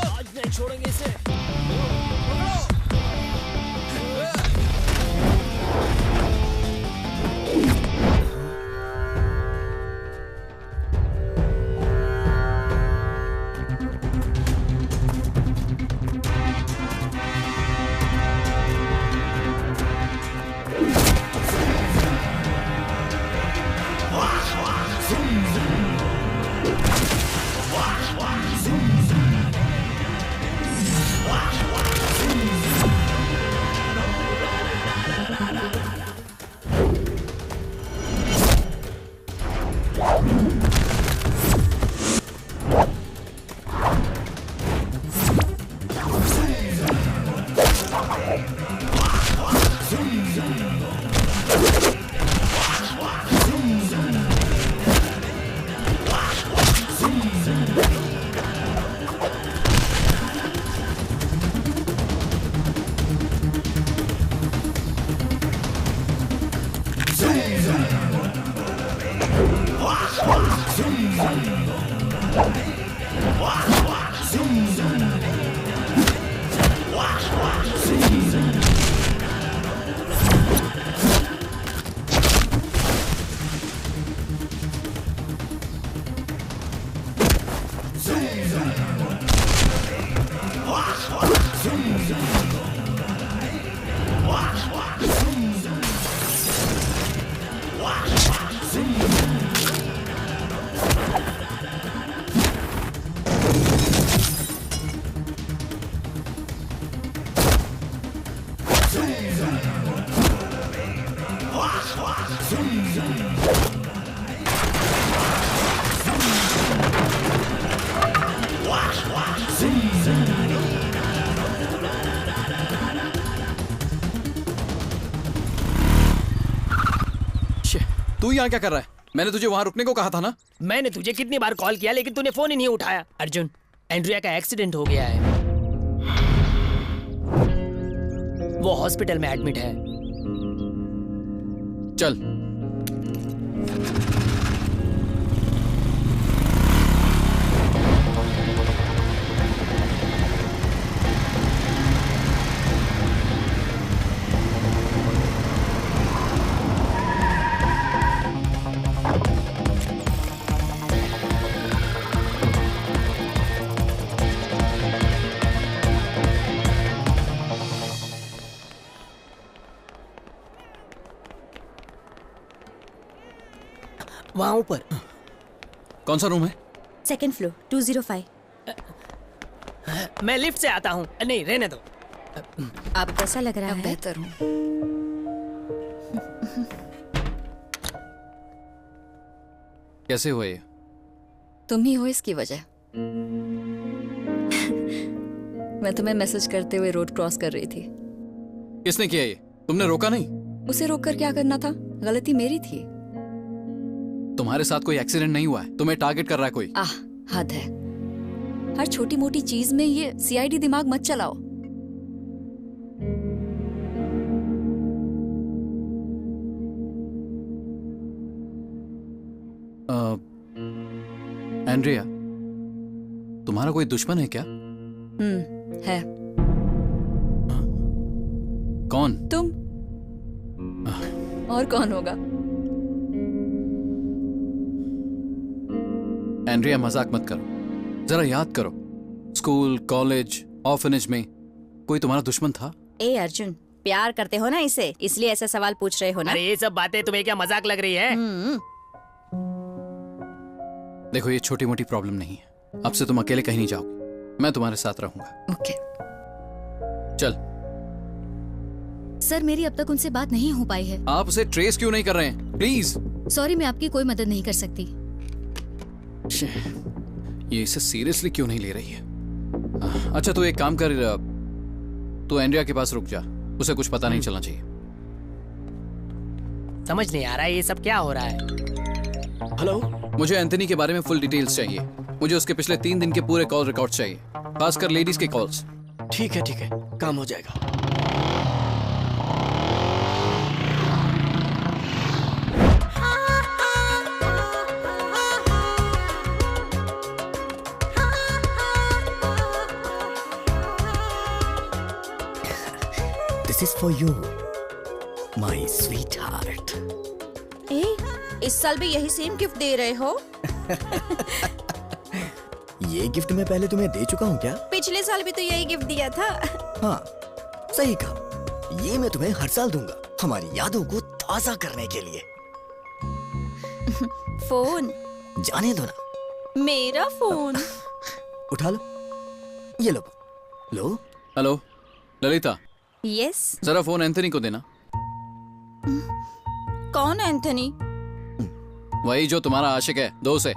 आज नहीं छोड़ेंगे इसे। तू यहाँ क्या कर रहा है? मैंने तुझे वहां रुकने को कहा था ना। मैंने तुझे कितनी बार कॉल किया लेकिन तूने फोन ही नहीं उठाया। अर्जुन, एंड्रिया का एक्सीडेंट हो गया है, वो हॉस्पिटल में एडमिट है। चल। वहां ऊपर। कौन सा रूम है? Second floor 205। मैं लिफ्ट से आता हूँ। नहीं, रहने दो। आप कैसा लग रहा है? बेहतर हूँ। कैसे हुआ ये? तुम ही हो इसकी वजह। मैं तुम्हें मैसेज करते हुए रोड क्रॉस कर रही थी। किसने किया ये? तुमने रोका नहीं? उसे रोककर क्या करना था? गलती मेरी थी। तुम्हारे साथ कोई एक्सीडेंट नहीं हुआ है, तुम्हें टारगेट कर रहा है कोई। हद है। हर छोटी मोटी चीज में ये सीआईडी दिमाग मत चलाओ। एंड्रिया, तुम्हारा कोई दुश्मन है क्या? है। कौन? तुम। और कौन होगा? एंड्रिया, मजाक मत करो, जरा याद करो। स्कूल, कॉलेज, ऑर्फनेज में कोई तुम्हारा दुश्मन था? ए अर्जुन, प्यार करते हो ना इसे, इसलिए ऐसा सवाल पूछ रहे हो ना? अरे ये सब बातें तुम्हें क्या मजाक लग रही है? देखो, ये छोटी मोटी प्रॉब्लम नहीं है। अब से तुम अकेले कहीं नहीं जाओगे, मैं तुम्हारे साथ रहूंगा। ओके। चल। सर, मेरी अब तक उनसे बात नहीं हो पाई है। आप उसे ट्रेस क्यों नहीं कर रहे हैं? प्लीज। सॉरी, मैं आपकी कोई मदद नहीं कर सकती। ये इसे सीरियसली क्यों नहीं ले रही है? अच्छा, तू एक काम कर, तू एंड्रिया के पास रुक जा, उसे कुछ पता नहीं चलना चाहिए। समझ नहीं आ रहा है ये सब क्या हो रहा है। हेलो, मुझे एंथनी के बारे में फुल डिटेल्स चाहिए। मुझे उसके पिछले 3 दिन के पूरे कॉल रिकॉर्ड चाहिए, खासकर लेडीज के कॉल्स। ठीक है, काम हो जाएगा। This is for you, my sweetheart. इस साल भी यही सेम गिफ्ट दे रहे हो? ये गिफ्ट मैं पहले तुम्हें दे चुका हूँ क्या? पिछले साल भी तो यही गिफ्ट दिया था। हाँ, सही कहा। ये मैं तुम्हें हर साल दूंगा, हमारी यादों को ताजा करने के लिए। फोन जाने दो ना। मेरा फोन उठा लो, ये लो। हेलो ललिता। यस। जरा फोन एंथनी को देना। कौन एंथनी? वही जो तुम्हारा आशिक है, दोस्त है।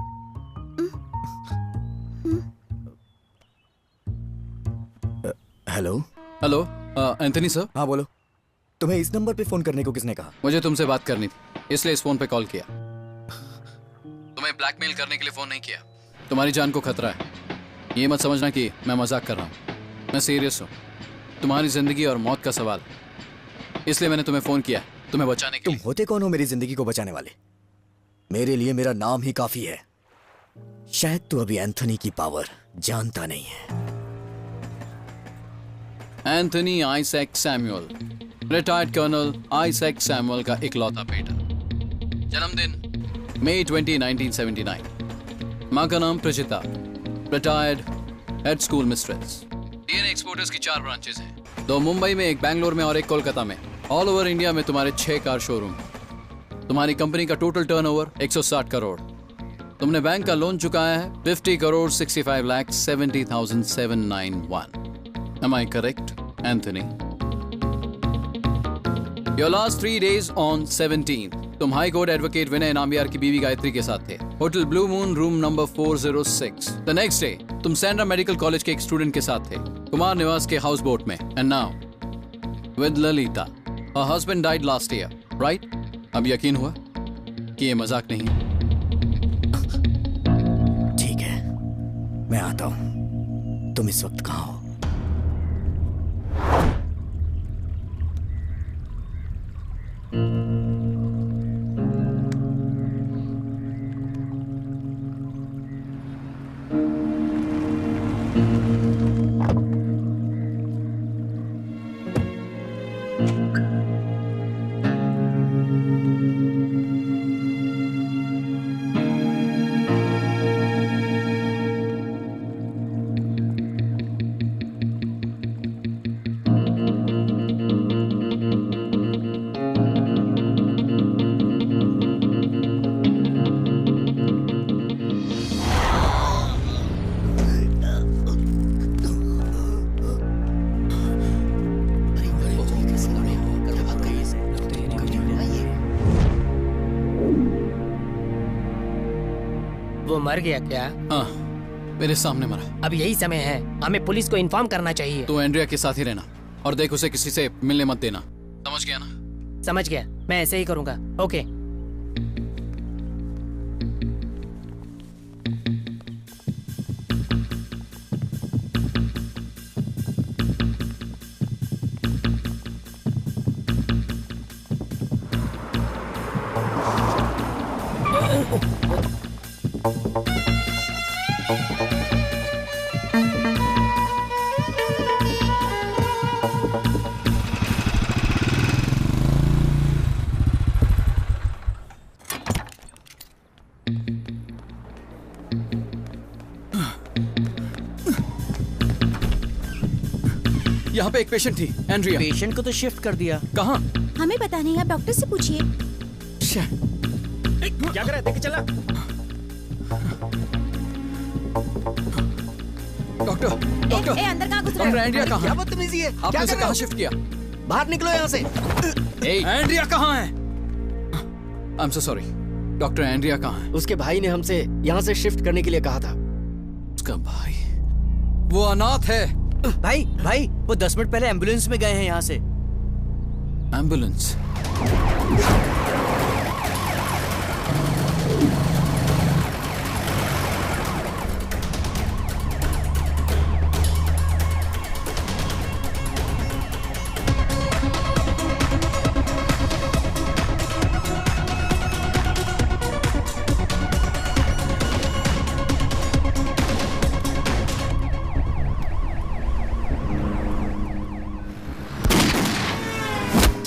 हेलो। Anthony sir. हाँ बोलो। तुम्हें इस नंबर पे फोन करने को किसने कहा? मुझे तुमसे बात करनी थी, इसलिए इस फोन पे कॉल किया। तुम्हें ब्लैकमेल करने के लिए फोन नहीं किया। तुम्हारी जान को खतरा है, ये मत समझना कि मैं मजाक कर रहा हूँ। मैं सीरियस हूँ। तुम्हारी जिंदगी और मौत का सवाल, इसलिए मैंने तुम्हें फोन किया, तुम्हें बचाने के लिए। तुम होते कौन हो मेरी जिंदगी को बचाने वाले? मेरे लिए मेरा नाम ही काफी है। शायद तू अभी एंथनी की पावर जानता नहीं है। Anthony Isaac Samuel, retired colonel Isaac Samuel का इकलौता बेटा। जन्मदिन मई 20, 1979। मां का नाम Prajita, retired head school mistress. DNA exporters की 4 ब्रांचेस हैं, 2 मुंबई में, 1 बैंगलोर में और 1 कोलकाता में। ऑल ओवर इंडिया में तुम्हारे 6 कार शोरूम। तुम्हारी कंपनी का टोटल टर्नओवर 160 करोड़। तुमने बैंक का लोन चुकाया है 50 crore 65,70,791। Am I correct, Anthony? Your last 3 days on 17th, तुम हाई कोर्ट एडवोकेट विनय नाम्बियार की बीवी गायत्री के साथ थे, hotel blue moon, room number 406। The next day तुम सैंड्रा मेडिकल कॉलेज के एक स्टूडेंट के साथ थे, कुमार निवास के हाउस बोट में। And now with Lalita. Her husband died last year, right? अब यकीन हुआ? कि ये मजाक नहीं है। ठीक है, मैं आता हूं। तुम इस वक्त कहाँ हो? वो मर गया क्या? हाँ, मेरे सामने मरा। अब यही समय है, हमें पुलिस को इन्फॉर्म करना चाहिए। तू एंड्रिया के साथ ही रहना और देख उसे किसी से मिलने मत देना, समझ गया ना? समझ गया, मैं ऐसे ही करूंगा। ओके। यहाँ पे एक पेशेंट थी, एंड्रिया। पेशेंट को तो शिफ्ट कर दिया। कहाँ? हमें पता नहीं, आप डॉक्टर से पूछिए। क्या कर रहा है? देख के चला। Doctor, doctor. अंदर कहाँ घुस रहा है? डॉक्टर एंड्रिया कहाँ? क्या बदतमीजी है? आपने उसे कहाँ शिफ्ट किया? बाहर निकलो यहाँ से। एंड्रिया कहाँ है? I am so sorry. Doctor Andrea कहाँ है? उसके भाई ने हमसे यहाँ से शिफ्ट करने के लिए कहा था। उसका भाई? वो अनाथ है। भाई भाई, वो 10 मिनट पहले एम्बुलेंस में गए हैं यहाँ से। एम्बुलेंस?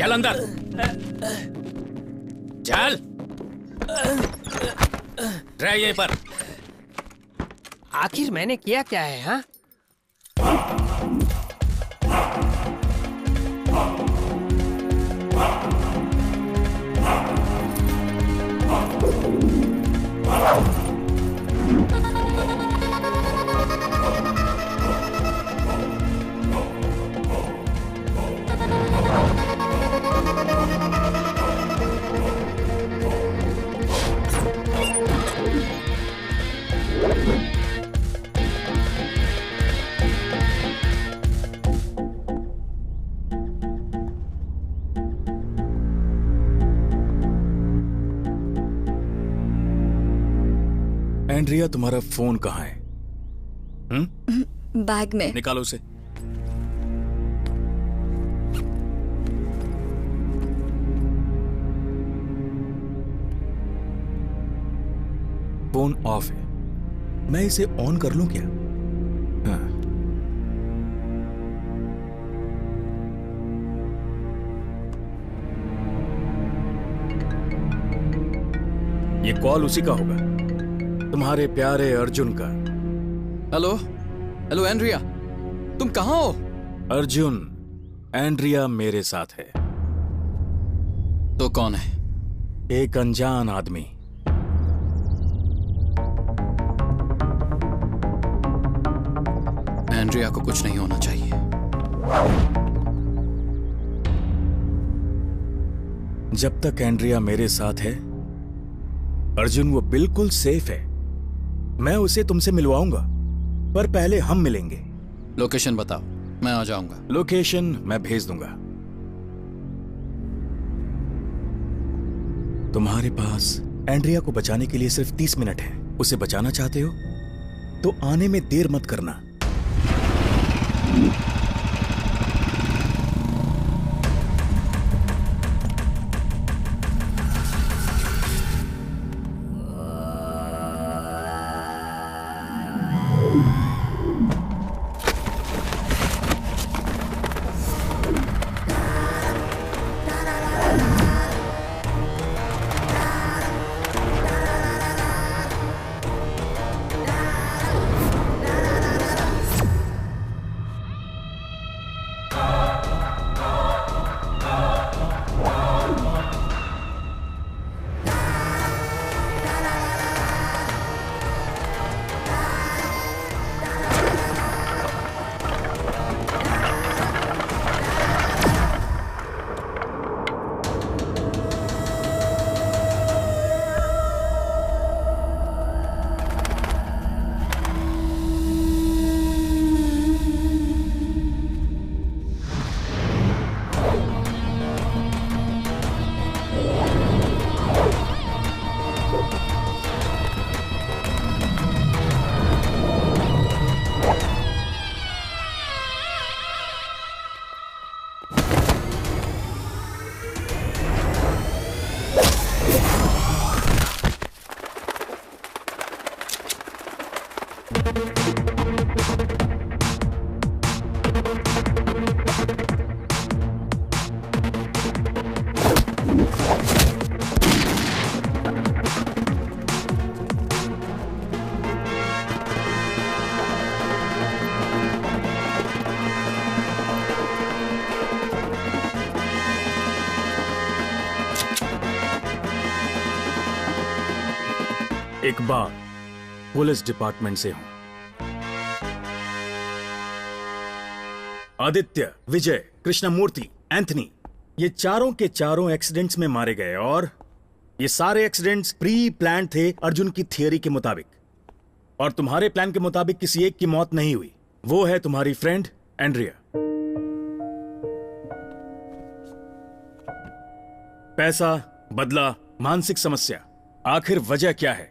चल अंदर, चल। रह यहीं पर। आखिर मैंने किया क्या है? हाँ, एंड्रिया, तुम्हारा फोन कहाँ है? बैग में। निकालो उसे। फोन ऑफ है, मैं इसे ऑन कर लूं क्या? हाँ। ये कॉल उसी का होगा, तुम्हारे प्यारे अर्जुन का। हेलो, हेलो एंड्रिया, तुम कहाँ हो? अर्जुन, एंड्रिया मेरे साथ है। तो कौन है? एक अनजान आदमी। एंड्रिया को कुछ नहीं होना चाहिए। जब तक एंड्रिया मेरे साथ है अर्जुन, वो बिल्कुल सेफ है। मैं उसे तुमसे मिलवाऊंगा, पर पहले हम मिलेंगे। लोकेशन बताओ, मैं आ जाऊंगा। लोकेशन मैं भेज दूंगा। तुम्हारे पास एंड्रिया को बचाने के लिए सिर्फ 30 मिनट है। उसे बचाना चाहते हो तो आने में देर मत करना। इकबाल, पुलिस डिपार्टमेंट से हूं। आदित्य, विजय, कृष्णमूर्ति, एंथनी, ये चारों के चारों एक्सीडेंट्स में मारे गए और ये सारे एक्सीडेंट्स प्री प्लान थे अर्जुन की थियरी के मुताबिक। और तुम्हारे प्लान के मुताबिक किसी एक की मौत नहीं हुई, वो है तुम्हारी फ्रेंड एंड्रिया। पैसा, बदला, मानसिक समस्या, आखिर वजह क्या है?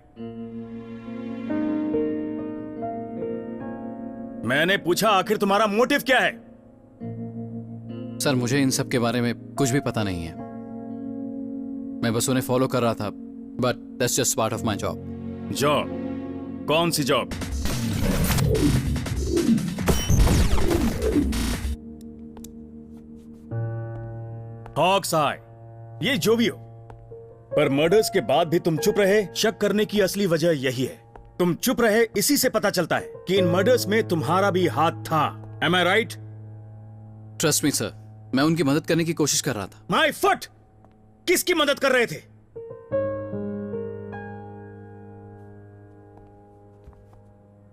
मैंने पूछा आखिर तुम्हारा मोटिव क्या है? सर मुझे इन सब के बारे में कुछ भी पता नहीं है। मैं बस उन्हें फॉलो कर रहा था, but that's just part of my job. Job? कौन सी जॉब? हॉक्स आई, ये जो भी हो, पर मर्डर्स के बाद भी तुम चुप रहे। शक करने की असली वजह यही है, तुम चुप रहे। इसी से पता चलता है कि इन मर्डर्स में तुम्हारा भी हाथ था। Am I right? Trust me sir, मैं उनकी मदद करने की कोशिश कर रहा था। My foot! किसकी मदद कर रहे थे?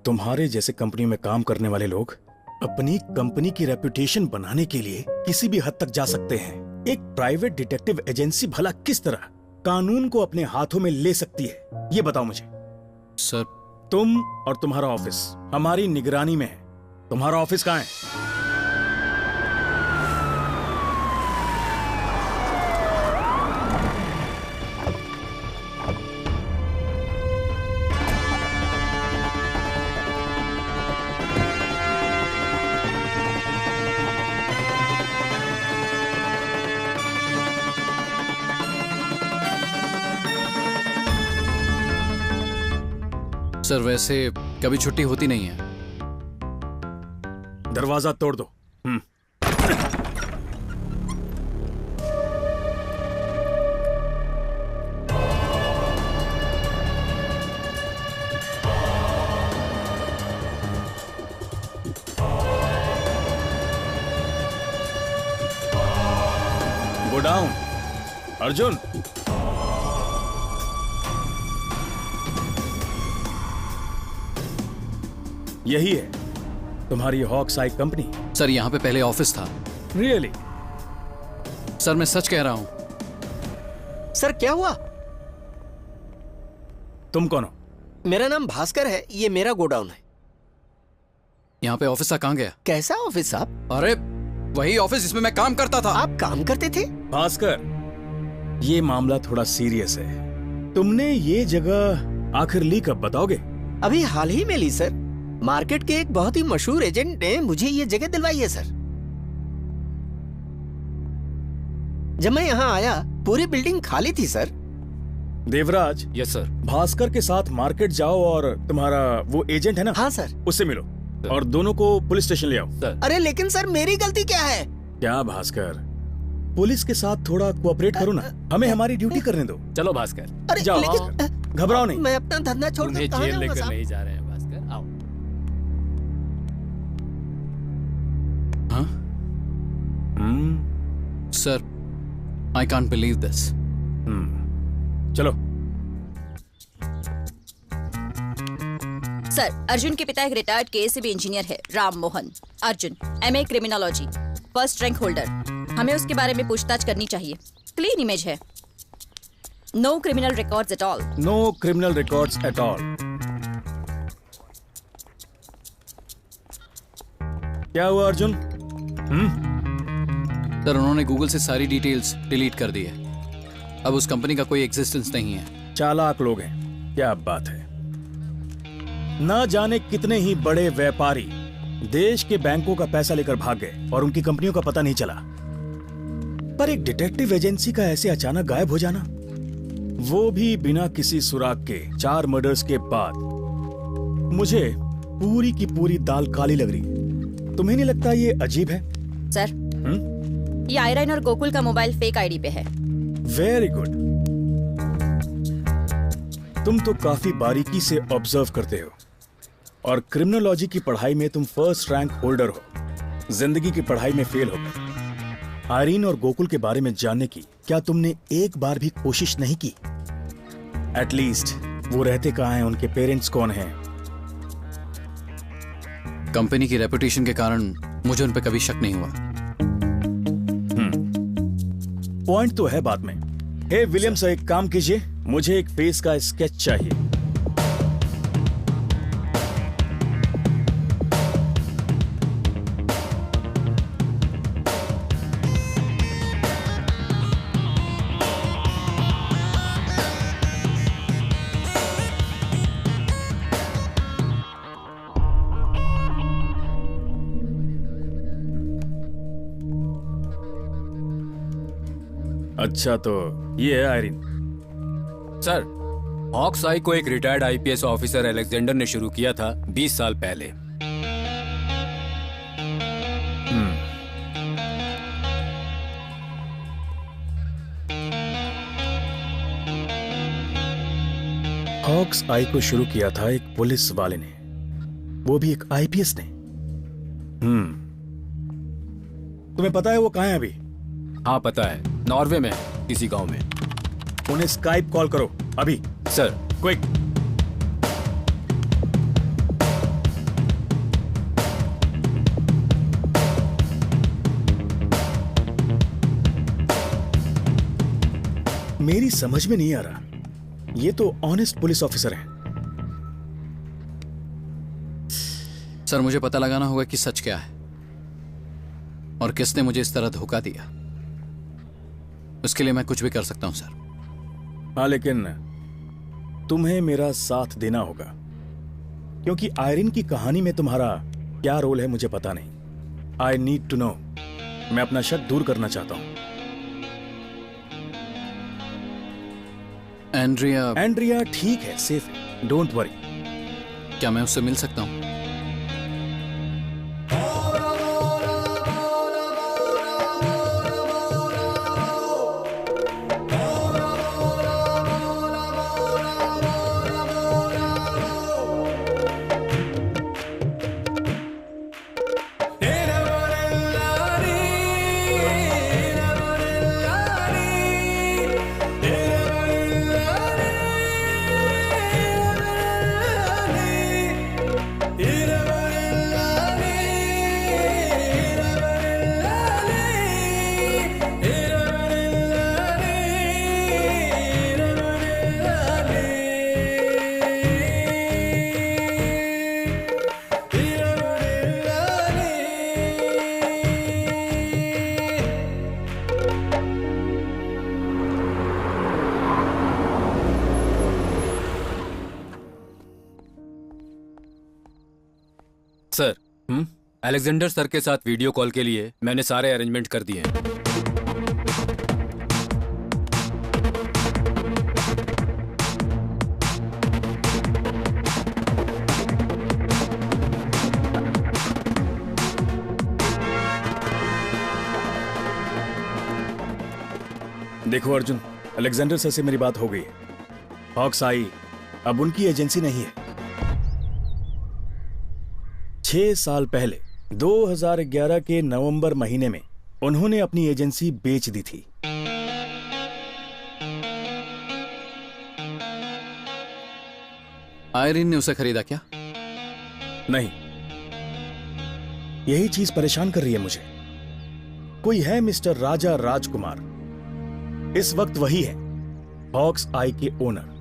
तुम्हारे जैसे कंपनी में काम करने वाले लोग अपनी कंपनी की रेपुटेशन बनाने के लिए किसी भी हद तक जा सकते हैं। एक प्राइवेट डिटेक्टिव एजेंसी भला किस तरह कानून को अपने हाथों में ले सकती है, ये बताओ मुझे। सर, तुम और तुम्हारा ऑफिस हमारी निगरानी में है। तुम्हारा ऑफिस कहां है? सर वैसे कभी छुट्टी होती नहीं है। दरवाजा तोड़ दो। Go down. अर्जुन, यही है तुम्हारी हॉक्स आई कंपनी? सर यहाँ पे पहले ऑफिस था। रियली? सर मैं सच कह रहा हूँ। सर क्या हुआ? तुम कौन हो? मेरा नाम भास्कर है, ये मेरा गोडाउन है। यहाँ पे ऑफिस कहाँ गया? कैसा ऑफिस साहब? अरे वही ऑफिस जिसमें मैं काम करता था। आप काम करते थे? भास्कर, ये मामला थोड़ा सीरियस है। तुमने ये जगह आखिर ली कब, बताओगे? अभी हाल ही में ली सर। मार्केट के एक बहुत ही मशहूर एजेंट ने मुझे ये जगह दिलवाई है सर। जब मैं यहाँ आया पूरी बिल्डिंग खाली थी sir. Devraj. Yes sir. Bhaskar के साथ मार्केट जाओ और तुम्हारा वो एजेंट है ना, हाँ सर, उससे मिलो और दोनों को पुलिस स्टेशन ले आओ। अरे लेकिन सर मेरी गलती क्या है? क्या भास्कर, पुलिस के साथ थोड़ा कोऑपरेट करो ना, हमें हमारी ड्यूटी करने दो। चलो भास्कर। अरे जाओ लेकिन भास्कर, घबराओ नहीं। मैं अपना धंधा छोड़ उन्हें कर कहाँ जेल जाऊंगा लेकर साहब? नहीं जा रहे हैं भास्कर, आओ। Sir, I can't believe this. चलो। सर, अर्जुन के पिता एक रिटायर्ड केएसबी इंजीनियर है, Ram Mohan. Arjun MA criminology, first rank holder. हमें उसके बारे में पूछताछ करनी चाहिए। क्लीन इमेज है, no criminal records at all. No criminal records at all. क्या हुआ अर्जुन? सर, उन्होंने गूगल से सारी डिटेल्स डिलीट कर दी है। अब उस कंपनी का कोई एग्जिस्टेंस नहीं है। चालाक लोग हैं, क्या बात है। ना जाने कितने ही बड़े व्यापारी देश के बैंकों का पैसा लेकर भाग गए और उनकी कंपनियों का पता नहीं चला। पर एक डिटेक्टिव एजेंसी का ऐसे अचानक गायब हो जाना, वो भी बिना किसी सुराग के, 4 मर्डर्स के बाद, मुझे पूरी की पूरी दाल काली लग रही। तुम्हें नहीं लगता ये अजीब है? सर, ये आयरन और गोकुल का मोबाइल फेक आईडी पे है। Very good. तुम तो काफी बारीकी से ऑब्जर्व करते हो और क्रिमिनोलॉजी की पढ़ाई में तुम फर्स्ट रैंक होल्डर हो। जिंदगी की पढ़ाई में फेल हो गए। आयरीन और गोकुल के बारे में जानने की क्या तुमने एक बार भी कोशिश नहीं की? एटलीस्ट वो रहते कहाँ हैं, उनके पेरेंट्स कौन हैं? कंपनी की रेपुटेशन के कारण मुझे उन पर कभी शक नहीं हुआ। पॉइंट तो है बात में। हे विलियम्स, एक काम कीजिए, मुझे एक फेस का स्केच चाहिए। अच्छा, तो ये है आयरीन। सर, हॉक्स आई को एक रिटायर्ड आईपीएस ऑफिसर अलेक्जेंडर ने शुरू किया था 20 साल पहले। हॉक्स आई को शुरू किया था एक पुलिस वाले ने, वो भी एक आईपीएस ने। तुम्हें पता है वो कहाँ है अभी? हाँ पता है, नॉर्वे में किसी गांव में। उन्हें स्काइप कॉल करो अभी। Sir, quick. मेरी समझ में नहीं आ रहा, ये तो ऑनेस्ट पुलिस ऑफिसर हैं। सर, मुझे पता लगाना होगा कि सच क्या है और किसने मुझे इस तरह धोखा दिया। उसके लिए मैं कुछ भी कर सकता हूं सर। हाँ, लेकिन तुम्हें मेरा साथ देना होगा, क्योंकि आयरीन की कहानी में तुम्हारा क्या रोल है मुझे पता नहीं। I need to know. मैं अपना शक दूर करना चाहता हूं। एंड्रिया ठीक है, सेफ है, डोंट वरी। क्या मैं उससे मिल सकता हूं? सर, अलेक्जेंडर सर के साथ वीडियो कॉल के लिए मैंने सारे अरेंजमेंट कर दिए हैं। देखो अर्जुन, अलेक्जेंडर सर से मेरी बात हो गई है। हॉक्स आई अब उनकी एजेंसी नहीं है। 6 साल पहले 2011 के नवंबर महीने में उन्होंने अपनी एजेंसी बेच दी थी। आयरिन ने उसे खरीदा क्या? नहीं, यही चीज परेशान कर रही है मुझे। कोई है मिस्टर राजा राजकुमार, इस वक्त वही है हॉक्स आई के ओनर।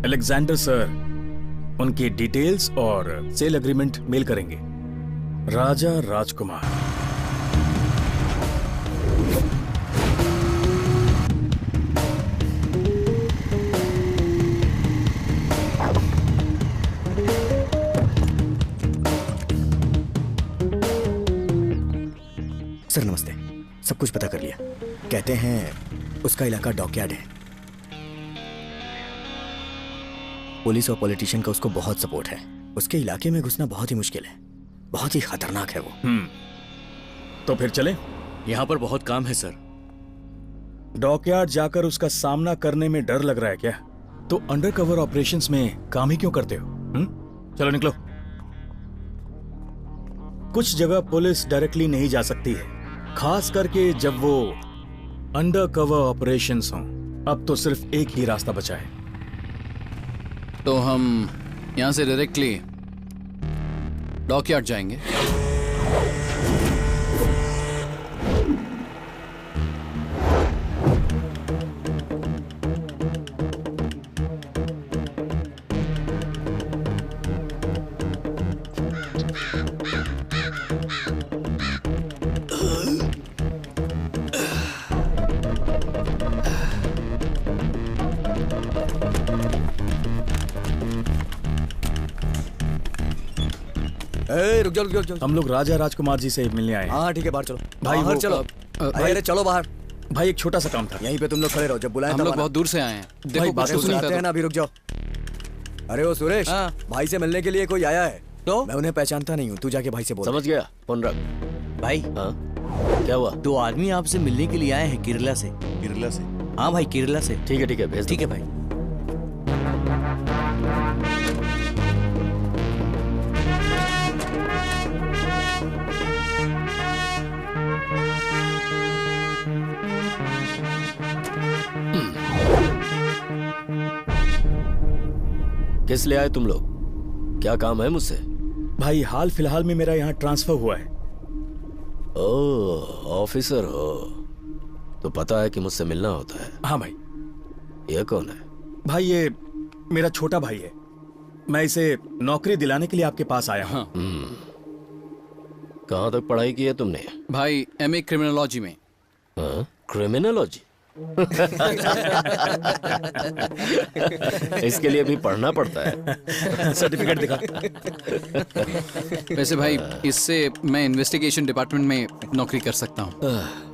अलेक्जेंडर सर उनकी डिटेल्स और सेल एग्रीमेंट मेल करेंगे। राजा राजकुमार। सर नमस्ते, सब कुछ पता कर लिया। कहते हैं उसका इलाका डॉकयार्ड है। पुलिस और पॉलिटिशियन का उसको बहुत सपोर्ट है। उसके इलाके में घुसना बहुत ही मुश्किल है, बहुत ही खतरनाक है वो। तो फिर चले? यहाँ पर बहुत काम है सर। डॉकयार्ड जाकर उसका सामना करने में डर लग रहा है क्या? तो अंडरकवर ऑपरेशंस में काम ही क्यों करते हो? चलो निकलो। कुछ जगह पुलिस डायरेक्टली नहीं जा सकती है, खास करके जब वो अंडरकवर ऑपरेशंस हों। अब तो सिर्फ एक ही रास्ता बचा है। तो हम यहां से डायरेक्टली डॉकयार्ड जाएंगे। रुक जाओ। हम लोग राजा राजकुमार जी से मिलने आए हैं। हाँ ठीक है, बाहर चलो। भाई बाहर वो- चलो। अरे चलो बाहर। भाई एक छोटा सा काम था। यहीं पे तुम लोग खड़े रहो, जब बुलाएं हम तब लोग आना। बहुत दूर से आए हैं। देखो भाई, कुछ बात तो सुनिए। सुनते आते हैं ना, अभी रुक जाओ। अरे वो सुरेश, भाई से मिलने के लिए कोई आया है। तो मैं उन्हें पहचानता नहीं हूँ, तू जाके भाई से बोल। समझ गया। फोन रख। भाई हाँ क्या हुआ? 2 आदमी आपसे मिलने के लिए आए हैं केरला से। केरला से? हाँ भाई, केरला से। ठीक है भेज दो। ठीक है भाई। किस लिए आए तुम लोग? क्या काम है मुझसे? भाई हाल फिलहाल में मेरा यहाँ ट्रांसफर हुआ है। ओह, ऑफिसर हो तो पता है कि मुझसे मिलना होता है। हाँ भाई। ये कौन है? भाई ये मेरा छोटा भाई है। मैं इसे नौकरी दिलाने के लिए आपके पास आया हूँ। कहाँ तक पढ़ाई की है तुमने? भाई MA क्रिमिनोलॉजी में। क्रिमिनोलॉजी? इसके लिए भी पढ़ना पड़ता है। सर्टिफिकेट दिखा। वैसे भाई इससे मैं इन्वेस्टिगेशन डिपार्टमेंट में नौकरी कर सकता हूँ।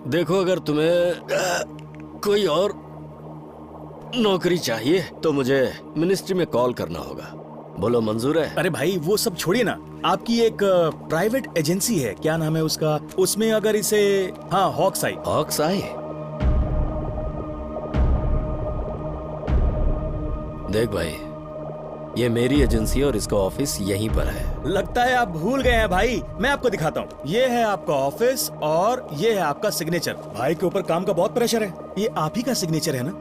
देखो, अगर तुम्हें कोई और नौकरी चाहिए तो मुझे मिनिस्ट्री में कॉल करना होगा। बोलो मंजूर है? अरे भाई वो सब छोड़िए ना, आपकी एक प्राइवेट एजेंसी है, क्या नाम है उसका? उसमें अगर इसे, हाँ हॉक्स आई। हॉक्स आई? देख भाई, ये मेरी एजेंसी है और इसका ऑफिस यहीं पर है। लगता है आप भूल गए हैं भाई, मैं आपको दिखाता हूँ। ये है आपका ऑफिस और ये है आपका सिग्नेचर। भाई के ऊपर काम का बहुत प्रेशर है, ये आप ही का सिग्नेचर है ना?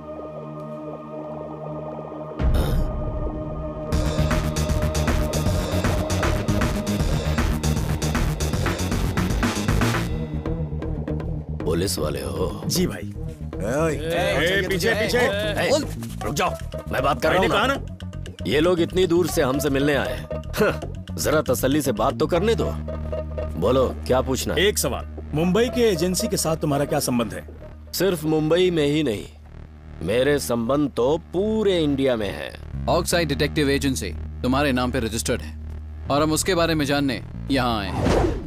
पुलिस वाले हो? जी भाई। पीछे पीछे। रुक जाओ, मैं बात कर रहा हूँ ना। ये लोग इतनी दूर से हमसे मिलने आए हैं। जरा तसल्ली से बात तो करने दो। बोलो क्या पूछना है? एक सवाल, मुंबई के एजेंसी के साथ तुम्हारा क्या संबंध है? सिर्फ मुंबई में ही नहीं, मेरे संबंध तो पूरे इंडिया में है। हॉक्स आई डिटेक्टिव एजेंसी तुम्हारे नाम पे रजिस्टर्ड है। और हम उसके बारे में जानने यहाँ आए हैं।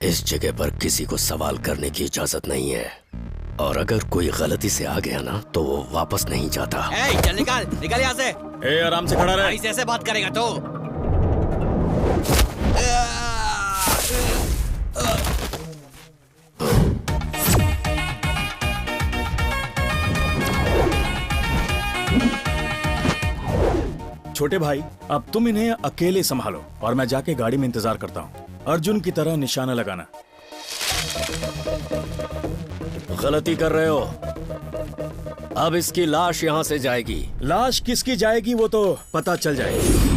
इस जगह पर किसी को सवाल करने की इजाजत नहीं है, और अगर कोई गलती से आ गया ना तो वो वापस नहीं जाता। चल निकल यहाँ से। आराम से खड़ा रहे। ऐसे बात करेगा तो। छोटे भाई, अब तुम इन्हें अकेले संभालो और मैं जाके गाड़ी में इंतजार करता हूँ। अर्जुन की तरह निशाना लगाना। गलती कर रहे हो। अब इसकी लाश यहाँ से जाएगी। लाश किसकी जाएगी वो तो पता चल जाएगी।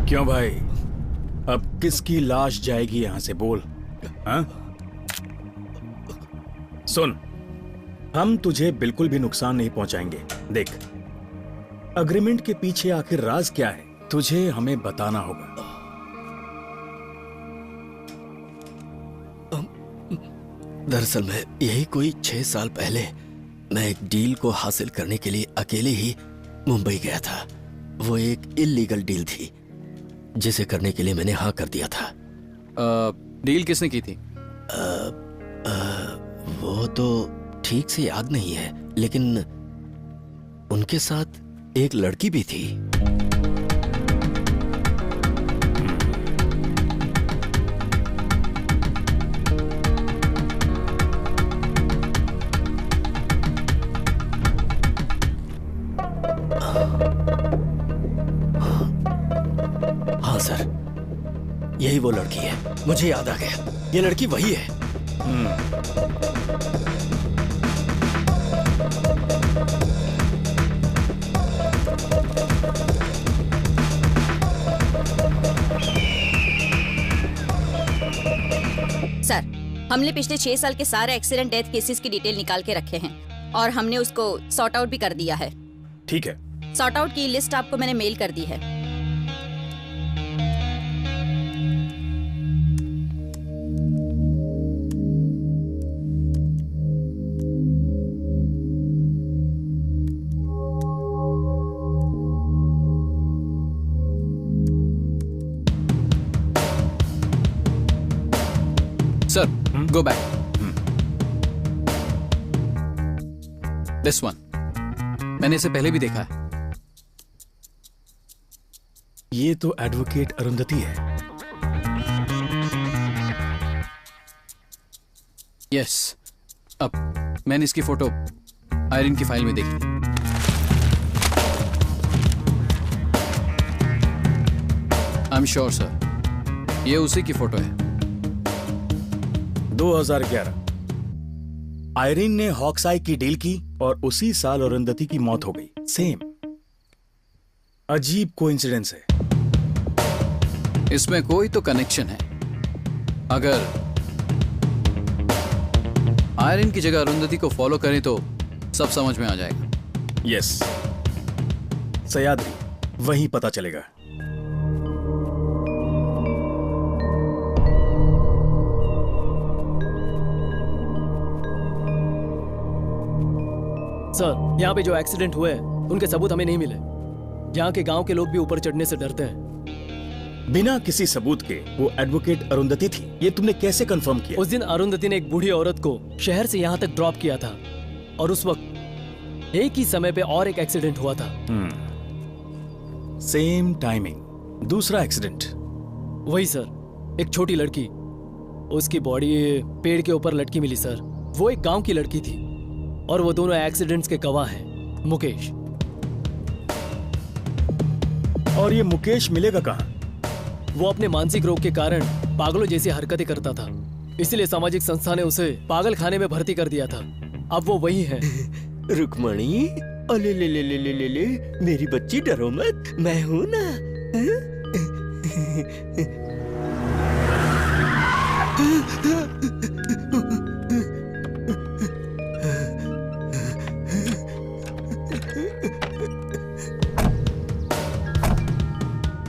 क्यों भाई, अब किसकी लाश जाएगी यहां से बोल? हाँ? सुन, हम तुझे बिल्कुल भी नुकसान नहीं पहुंचाएंगे। देख, अग्रीमेंट के पीछे आखिर राज क्या है तुझे हमें बताना होगा। दरअसल मैं यही कोई 6 साल पहले मैं एक डील को हासिल करने के लिए अकेले ही मुंबई गया था। वो एक इल्लीगल डील थी जिसे करने के लिए मैंने हाँ कर दिया था। डील किसने की थी? वो तो ठीक से याद नहीं है, लेकिन उनके साथ एक लड़की भी थी। हाँ सर, यही वो लड़की है। मुझे याद आ गया, ये लड़की वही है। सर, हमने पिछले 6 साल के सारे एक्सीडेंट डेथ केसेस की डिटेल निकाल के रखे हैं और हमने उसको सॉर्ट आउट भी कर दिया है। ठीक है, सॉर्ट आउट की लिस्ट आपको मैंने मेल कर दी है। Sir, go back. This one मैंने इसे पहले भी देखा है। ये तो एडवोकेट अरुंधति है। यस, अब मैंने इसकी फोटो आयरन की फाइल में देखी। आई एम श्योर सर, ये उसी की फोटो है। 2011 आयरीन ने हॉक्साई की डील की और उसी साल अरुंधति की मौत हो गई। सेम। अजीब कोइंसिडेंस है। इसमें कोई तो कनेक्शन है। अगर आयरन की जगह अरुंधति को फॉलो करें तो सब समझ में आ जाएगा। यस, सयाद्री, वहीं पता चलेगा। सर, यहाँ पे जो एक्सीडेंट हुए हैं उनके सबूत हमें नहीं मिले। यहाँ के गांव के लोग भी ऊपर चढ़ने से डरते हैं। बिना किसी सबूत के वो एडवोकेट अरुंधति थी, ये तुमने कैसे कंफर्म किया? उस दिन अरुंधति ने एक बूढ़ी औरत को शहर से यहाँ तक ड्रॉप किया था और उस वक्त एक ही समय पे और एक एक्सीडेंट हुआ था। Same timing. दूसरा एक्सीडेंट वही सर, एक छोटी लड़की, उसकी बॉडी पेड़ के ऊपर लटकी मिली सर। वो एक गांव की लड़की थी और वो दोनों एक्सीडेंट्स के गवाह हैं। मुकेश। और ये मुकेश मिलेगा कहाँ? वो अपने मानसिक रोग के कारण पागलों जैसी हरकतें करता था, इसलिए सामाजिक संस्था ने उसे पागल खाने में भर्ती कर दिया था। अब वो वही है। रुक्मणी, अले ले ले ले ले ले ले, मेरी बच्ची डरो मत, मैं हूं ना।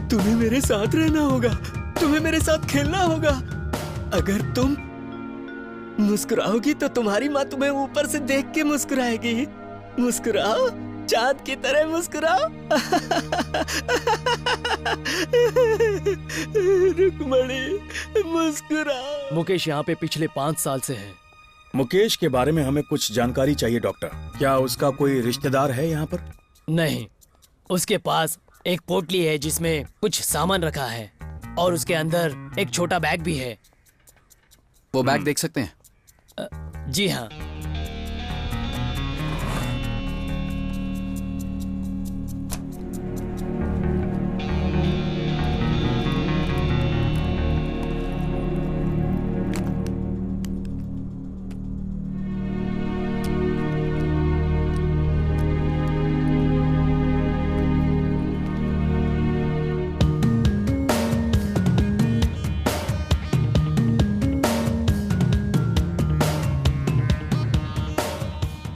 तुम्हें मेरे साथ रहना होगा, तुम्हें मेरे साथ खेलना होगा। अगर तुम मुस्कुराओगी तो तुम्हारी माँ तुम्हें ऊपर से देख के मुस्कुराएगी। मुस्कुराओ, चांद की तरह मुस्कुराओ। रुक्मणी, मुस्कुराओ। मुकेश यहाँ पे पिछले 5 साल से है। मुकेश के बारे में हमें कुछ जानकारी चाहिए डॉक्टर। क्या उसका कोई रिश्तेदार है यहाँ पर? नहीं, उसके पास एक पोटली है जिसमें कुछ सामान रखा है और उसके अंदर एक छोटा बैग भी है। वो बैग देख सकते हैं? जी हाँ।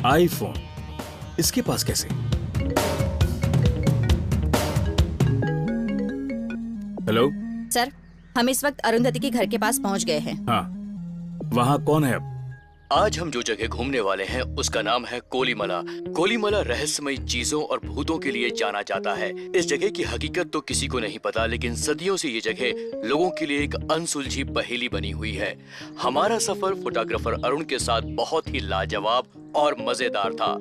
आईफोन इसके पास कैसे? हेलो सर, हम इस वक्त अरुंधति के घर के पास पहुंच गए हैं। हाँ, वहाँ कौन है अब? आज हम जो जगह घूमने वाले हैं उसका नाम है कोलीमला। कोलीमला रहस्यमयी चीजों और भूतों के लिए जाना जाता है। इस जगह की हकीकत तो किसी को नहीं पता, लेकिन सदियों से ये जगह लोगों के लिए एक अनसुलझी पहेली बनी हुई है। हमारा सफर फोटोग्राफर अरुण के साथ बहुत ही लाजवाब और मजेदार था।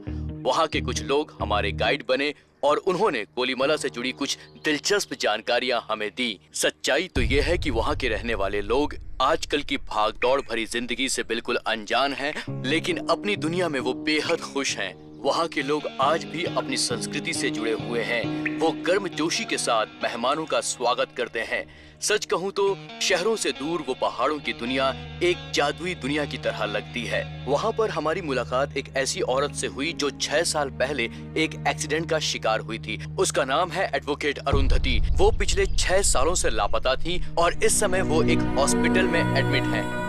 वहाँ के कुछ लोग हमारे गाइड बने और उन्होंने कोलीमला से जुड़ी कुछ दिलचस्प जानकारियां हमें दी। सच्चाई तो ये है कि वहाँ के रहने वाले लोग आजकल की भागदौड़ भरी जिंदगी से बिल्कुल अनजान हैं, लेकिन अपनी दुनिया में वो बेहद खुश हैं। वहाँ के लोग आज भी अपनी संस्कृति से जुड़े हुए हैं। वो गर्मजोशी के साथ मेहमानों का स्वागत करते हैं। सच कहूँ तो शहरों से दूर वो पहाड़ों की दुनिया एक जादुई दुनिया की तरह लगती है। वहाँ पर हमारी मुलाकात एक ऐसी औरत से हुई जो 6 साल पहले एक एक्सीडेंट का शिकार हुई थी। उसका नाम है एडवोकेट अरुंधति। वो पिछले 6 सालों से लापता थी और इस समय वो एक हॉस्पिटल में एडमिट है।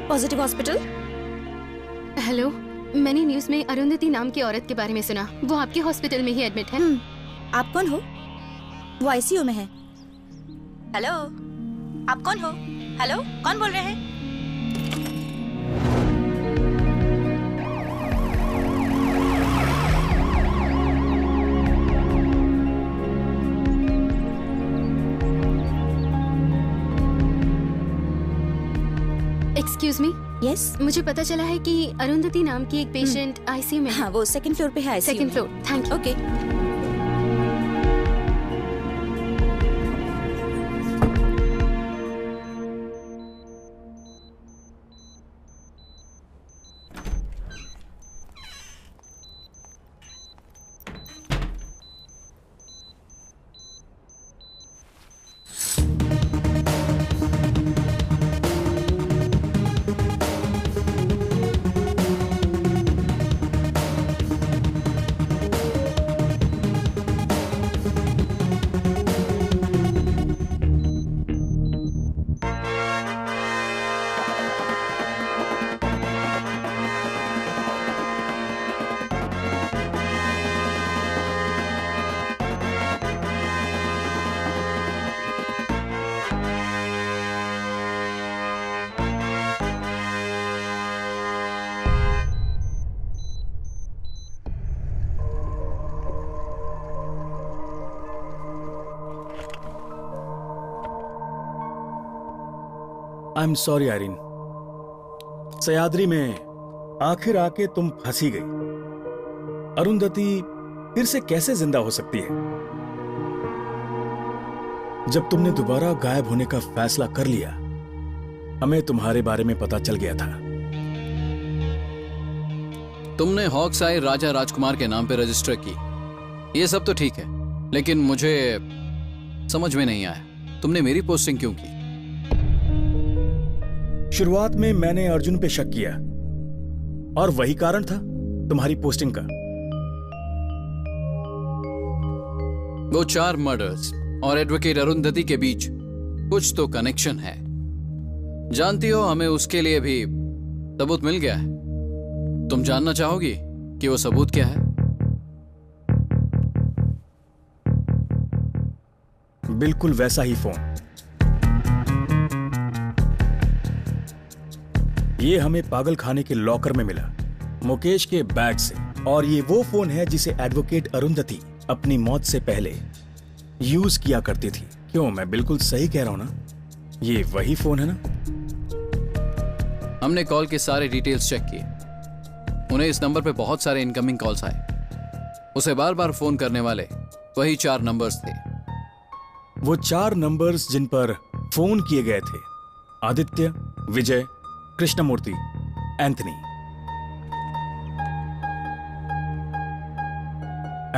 Positive hospital. हेलो, मैंने न्यूज में अरुंधति नाम की औरत के बारे में सुना। वो आपके हॉस्पिटल में ही एडमिट है। आप कौन हो? वो आईसीयू में है। हेलो, आप कौन हो? हेलो, कौन बोल रहे हैं? Excuse me. यस, मुझे पता चला है कि अरुंधति नाम की एक पेशेंट आईसीयू में है। हाँ, वो सेकंड फ्लोर पे है। Second floor. Thank you. Okay. I am sorry Irene, Sahyadri में आखिर आके तुम फंसी गई। अरुंधति फिर से कैसे जिंदा हो सकती है? जब तुमने दोबारा गायब होने का फैसला कर लिया, हमें तुम्हारे बारे में पता चल गया था। तुमने हॉक्स आई राजा राजकुमार के नाम पे रजिस्टर की, ये सब तो ठीक है, लेकिन मुझे समझ में नहीं आया तुमने मेरी पोस्टिंग क्यों की। शुरुआत में मैंने अर्जुन पे शक किया और वही कारण था तुम्हारी पोस्टिंग का। वो 4 मर्डर्स और एडवोकेट अरुंधति के बीच कुछ तो कनेक्शन है। जानती हो, हमें उसके लिए भी सबूत मिल गया है। तुम जानना चाहोगी कि वो सबूत क्या है? बिल्कुल वैसा ही फोन। ये हमें पागल खाने के लॉकर में मिला, मुकेश के बैग से। और ये वो फोन है जिसे एडवोकेट अरुंधति अपनी मौत से पहले यूज किया करती थी। क्यों, मैं बिल्कुल सही कह रहा हूं ना? ये वही फोन है ना? हमने कॉल के सारे डिटेल्स चेक किए। उन्हें इस नंबर पे बहुत सारे इनकमिंग कॉल्स आए। उसे बार बार फोन करने वाले वही 4 नंबर्स थे। वो 4 नंबर्स जिन पर फोन किए गए थे, आदित्य, विजय, कृष्णमूर्ति, एंथनी।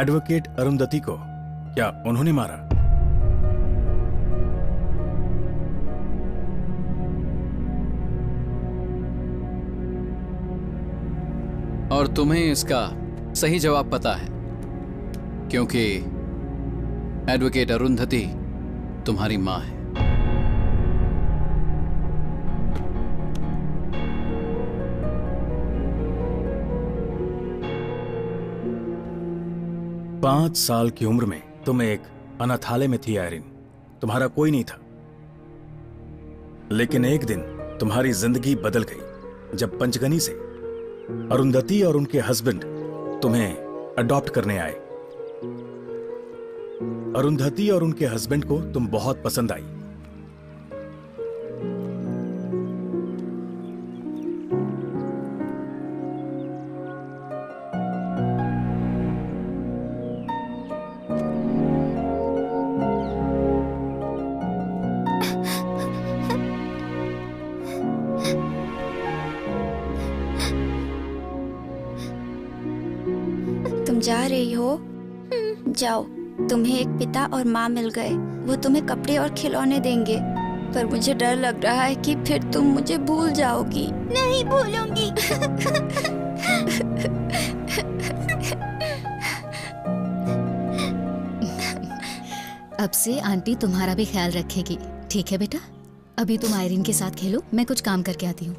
एडवोकेट अरुंधति को क्या उन्होंने मारा? और तुम्हें इसका सही जवाब पता है, क्योंकि एडवोकेट अरुंधति तुम्हारी मां है। पांच साल की उम्र में तुम एक अनाथालय में थी आयरीन। तुम्हारा कोई नहीं था, लेकिन एक दिन तुम्हारी जिंदगी बदल गई जब पंचगनी से अरुंधति और उनके हस्बैंड तुम्हें अडॉप्ट करने आए। अरुंधति और उनके हस्बैंड को तुम बहुत पसंद आई। तुम जा रही हो? जाओ, तुम्हें एक पिता और माँ मिल गए। वो तुम्हें कपड़े और खिलौने देंगे, पर मुझे डर लग रहा है कि फिर तुम मुझे भूल जाओगी। नहीं भूलूंगी। अब से आंटी तुम्हारा भी ख्याल रखेगी, ठीक है बेटा? अभी तुम आयरीन के साथ खेलो, मैं कुछ काम करके आती हूँ।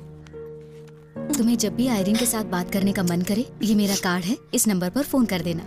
तुम्हें जब भी आयरीन के साथ बात करने का मन करे, ये मेरा कार्ड है, इस नंबर पर फोन कर देना।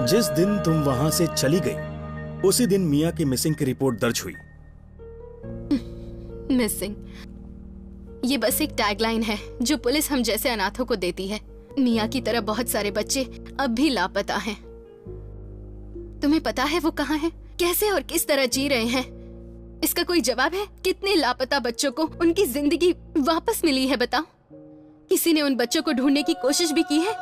जिस दिन तुम वहां से चली गई उसी दिन मिया की मिसिंग की रिपोर्ट दर्ज हुई। मिसिंग, ये बस एक टैगलाइन है जो पुलिस हम जैसे अनाथों को देती है। मिया की तरह बहुत सारे बच्चे अब भी लापता हैं। तुम्हें पता है वो कहाँ हैं? कैसे और किस तरह जी रहे हैं? इसका कोई जवाब है? कितने लापता बच्चों को उनकी जिंदगी वापस मिली है बताओ? किसी ने उन बच्चों को ढूंढने की कोशिश भी की है?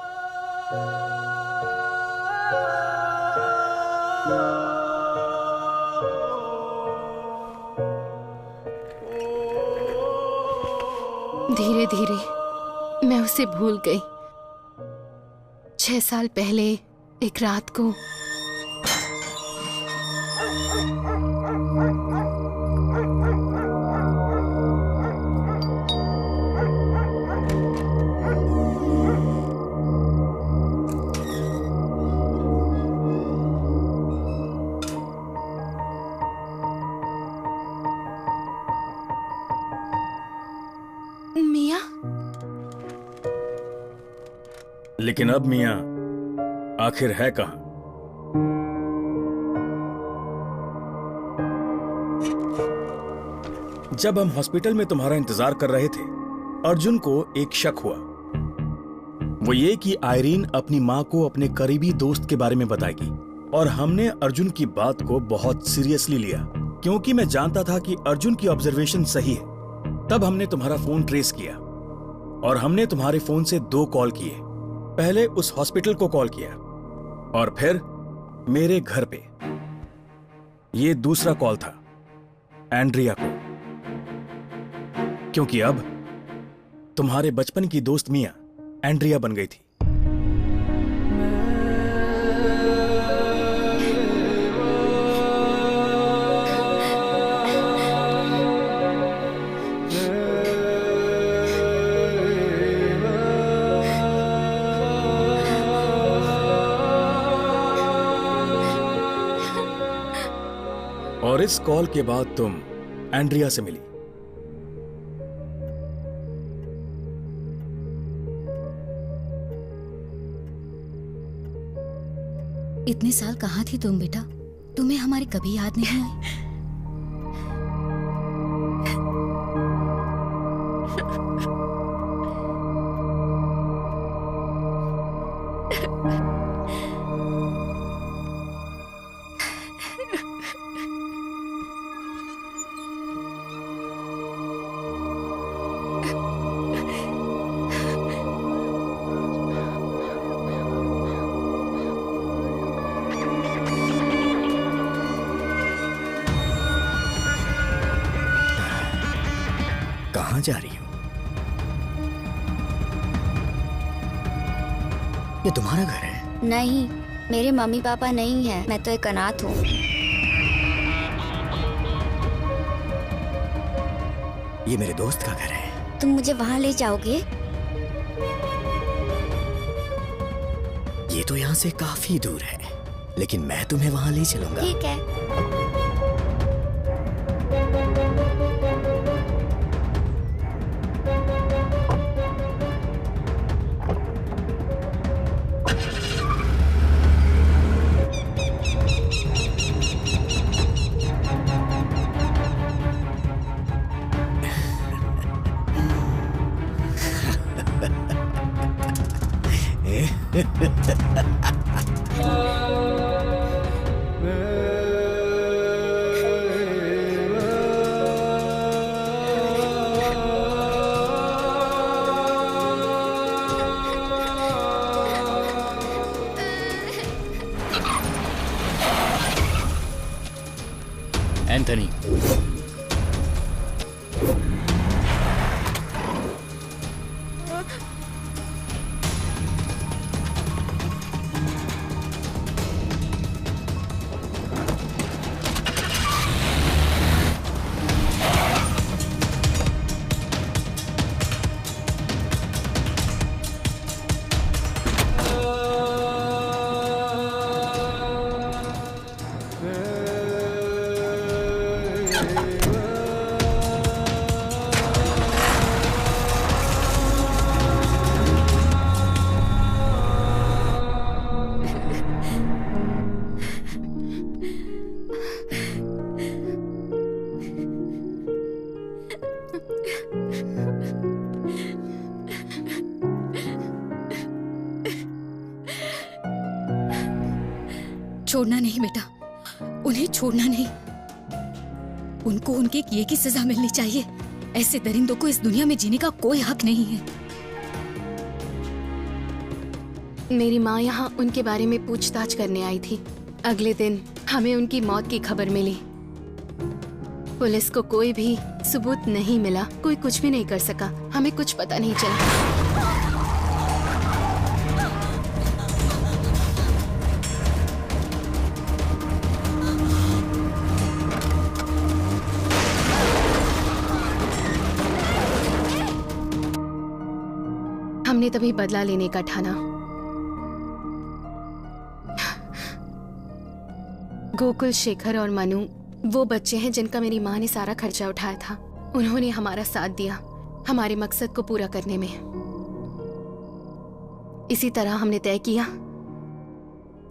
धीरे धीरे मैं उसे भूल गई। 6 साल पहले एक रात को मिया। लेकिन अब मिया आखिर है कहां? जब हम हॉस्पिटल में तुम्हारा इंतजार कर रहे थे, अर्जुन को एक शक हुआ। वो ये कि आयरीन अपनी मां को अपने करीबी दोस्त के बारे में बताएगी, और हमने अर्जुन की बात को बहुत सीरियसली लिया क्योंकि मैं जानता था कि अर्जुन की ऑब्जर्वेशन सही है। तब हमने तुम्हारा फोन ट्रेस किया और हमने तुम्हारे फोन से 2 कॉल किए। पहले उस हॉस्पिटल को कॉल किया और फिर मेरे घर पे। ये दूसरा कॉल था एंड्रिया को, क्योंकि अब तुम्हारे बचपन की दोस्त मिया एंड्रिया बन गई थी। और इस कॉल के बाद तुम एंड्रिया से मिली। इतने साल कहाँ थी तुम बेटा? तुम्हें हमारी कभी याद नहीं आई? कहाँ जा रही हो? ये तुम्हारा घर है? नहीं, मेरे मम्मी पापा नहीं है। मैं तो एक अनाथ हूँ। ये मेरे दोस्त का घर है। तुम मुझे वहाँ ले जाओगे? ये तो यहाँ से काफी दूर है, लेकिन मैं तुम्हें वहाँ ले चलूंगा। ठीक है। एंथनी, छोड़ना नहीं बेटा, उन्हें छोड़ना नहीं। उनको उनके किए की सजा मिलनी चाहिए। ऐसे दरिंदों को इस दुनिया में जीने का कोई हक नहीं है। मेरी माँ यहाँ उनके बारे में पूछताछ करने आई थी। अगले दिन हमें उनकी मौत की खबर मिली। पुलिस को कोई भी सबूत नहीं मिला, कोई कुछ भी नहीं कर सका, हमें कुछ पता नहीं चला। हमने तभी बदला लेने का ठाना। गोकुल, शेखर और मनु वो बच्चे हैं जिनका मेरी माँ ने सारा खर्चा उठाया था। उन्होंने हमारा साथ दिया हमारे मकसद को पूरा करने में। इसी तरह हमने तय किया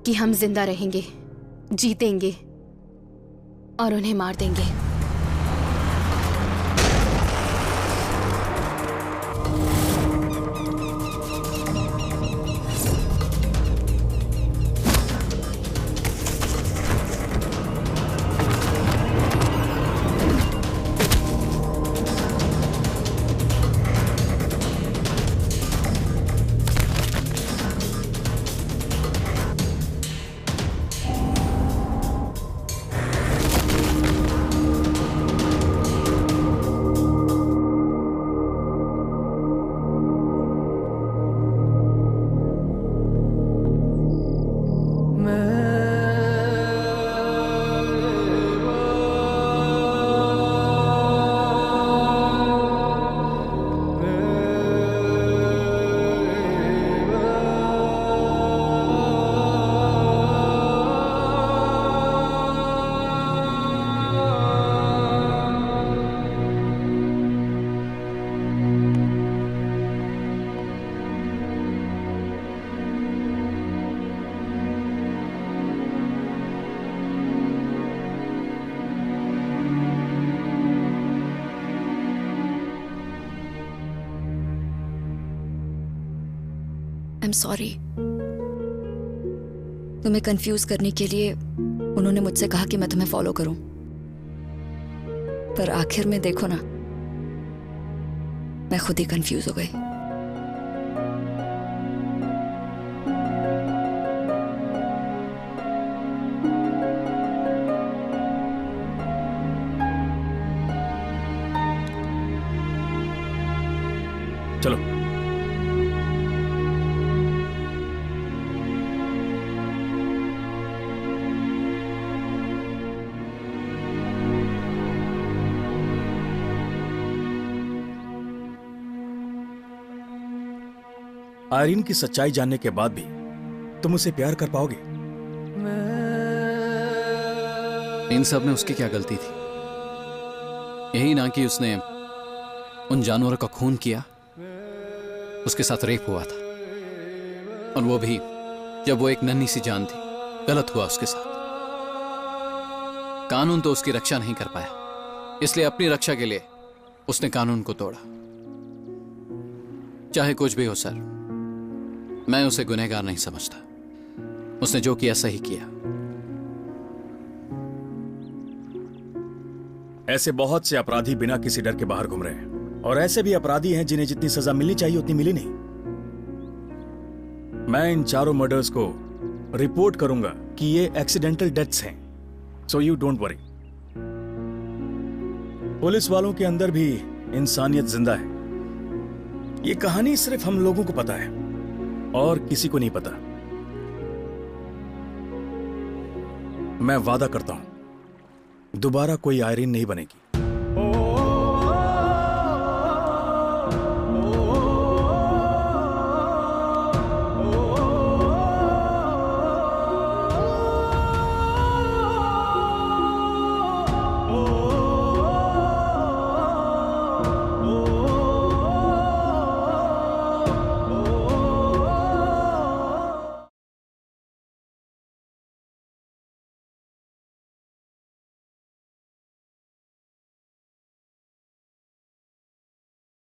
कि हम जिंदा रहेंगे, जीतेंगे और उन्हें मार देंगे। I'm sorry। तुम्हें कंफ्यूज करने के लिए उन्होंने मुझसे कहा कि मैं तुम्हें फॉलो करूं, पर आखिर में देखो ना, मैं खुद ही कंफ्यूज हो गई। चलो। आयरीन की सच्चाई जानने के बाद भी तुम उसे प्यार कर पाओगे? इन सब में उसकी क्या गलती थी? यही ना कि उसने उन जानवरों का खून किया, उसके साथ रेप हुआ था, और वो भी जब वो एक नन्ही सी जान थी। गलत हुआ उसके साथ। कानून तो उसकी रक्षा नहीं कर पाया, इसलिए अपनी रक्षा के लिए उसने कानून को तोड़ा। चाहे कुछ भी हो सर, मैं उसे गुनहगार नहीं समझता। उसने जो किया सही किया। ऐसे बहुत से अपराधी बिना किसी डर के बाहर घूम रहे हैं, और ऐसे भी अपराधी हैं जिन्हें जितनी सजा मिलनी चाहिए उतनी मिली नहीं। मैं इन चारों मर्डर्स को रिपोर्ट करूंगा कि ये एक्सीडेंटल डेथ्स हैं, so you don't worry. Police वालों के अंदर भी इंसानियत जिंदा है। ये कहानी सिर्फ हम लोगों को पता है और किसी को नहीं पता। मैं वादा करता हूं, दोबारा कोई आयरीन नहीं बनेगी।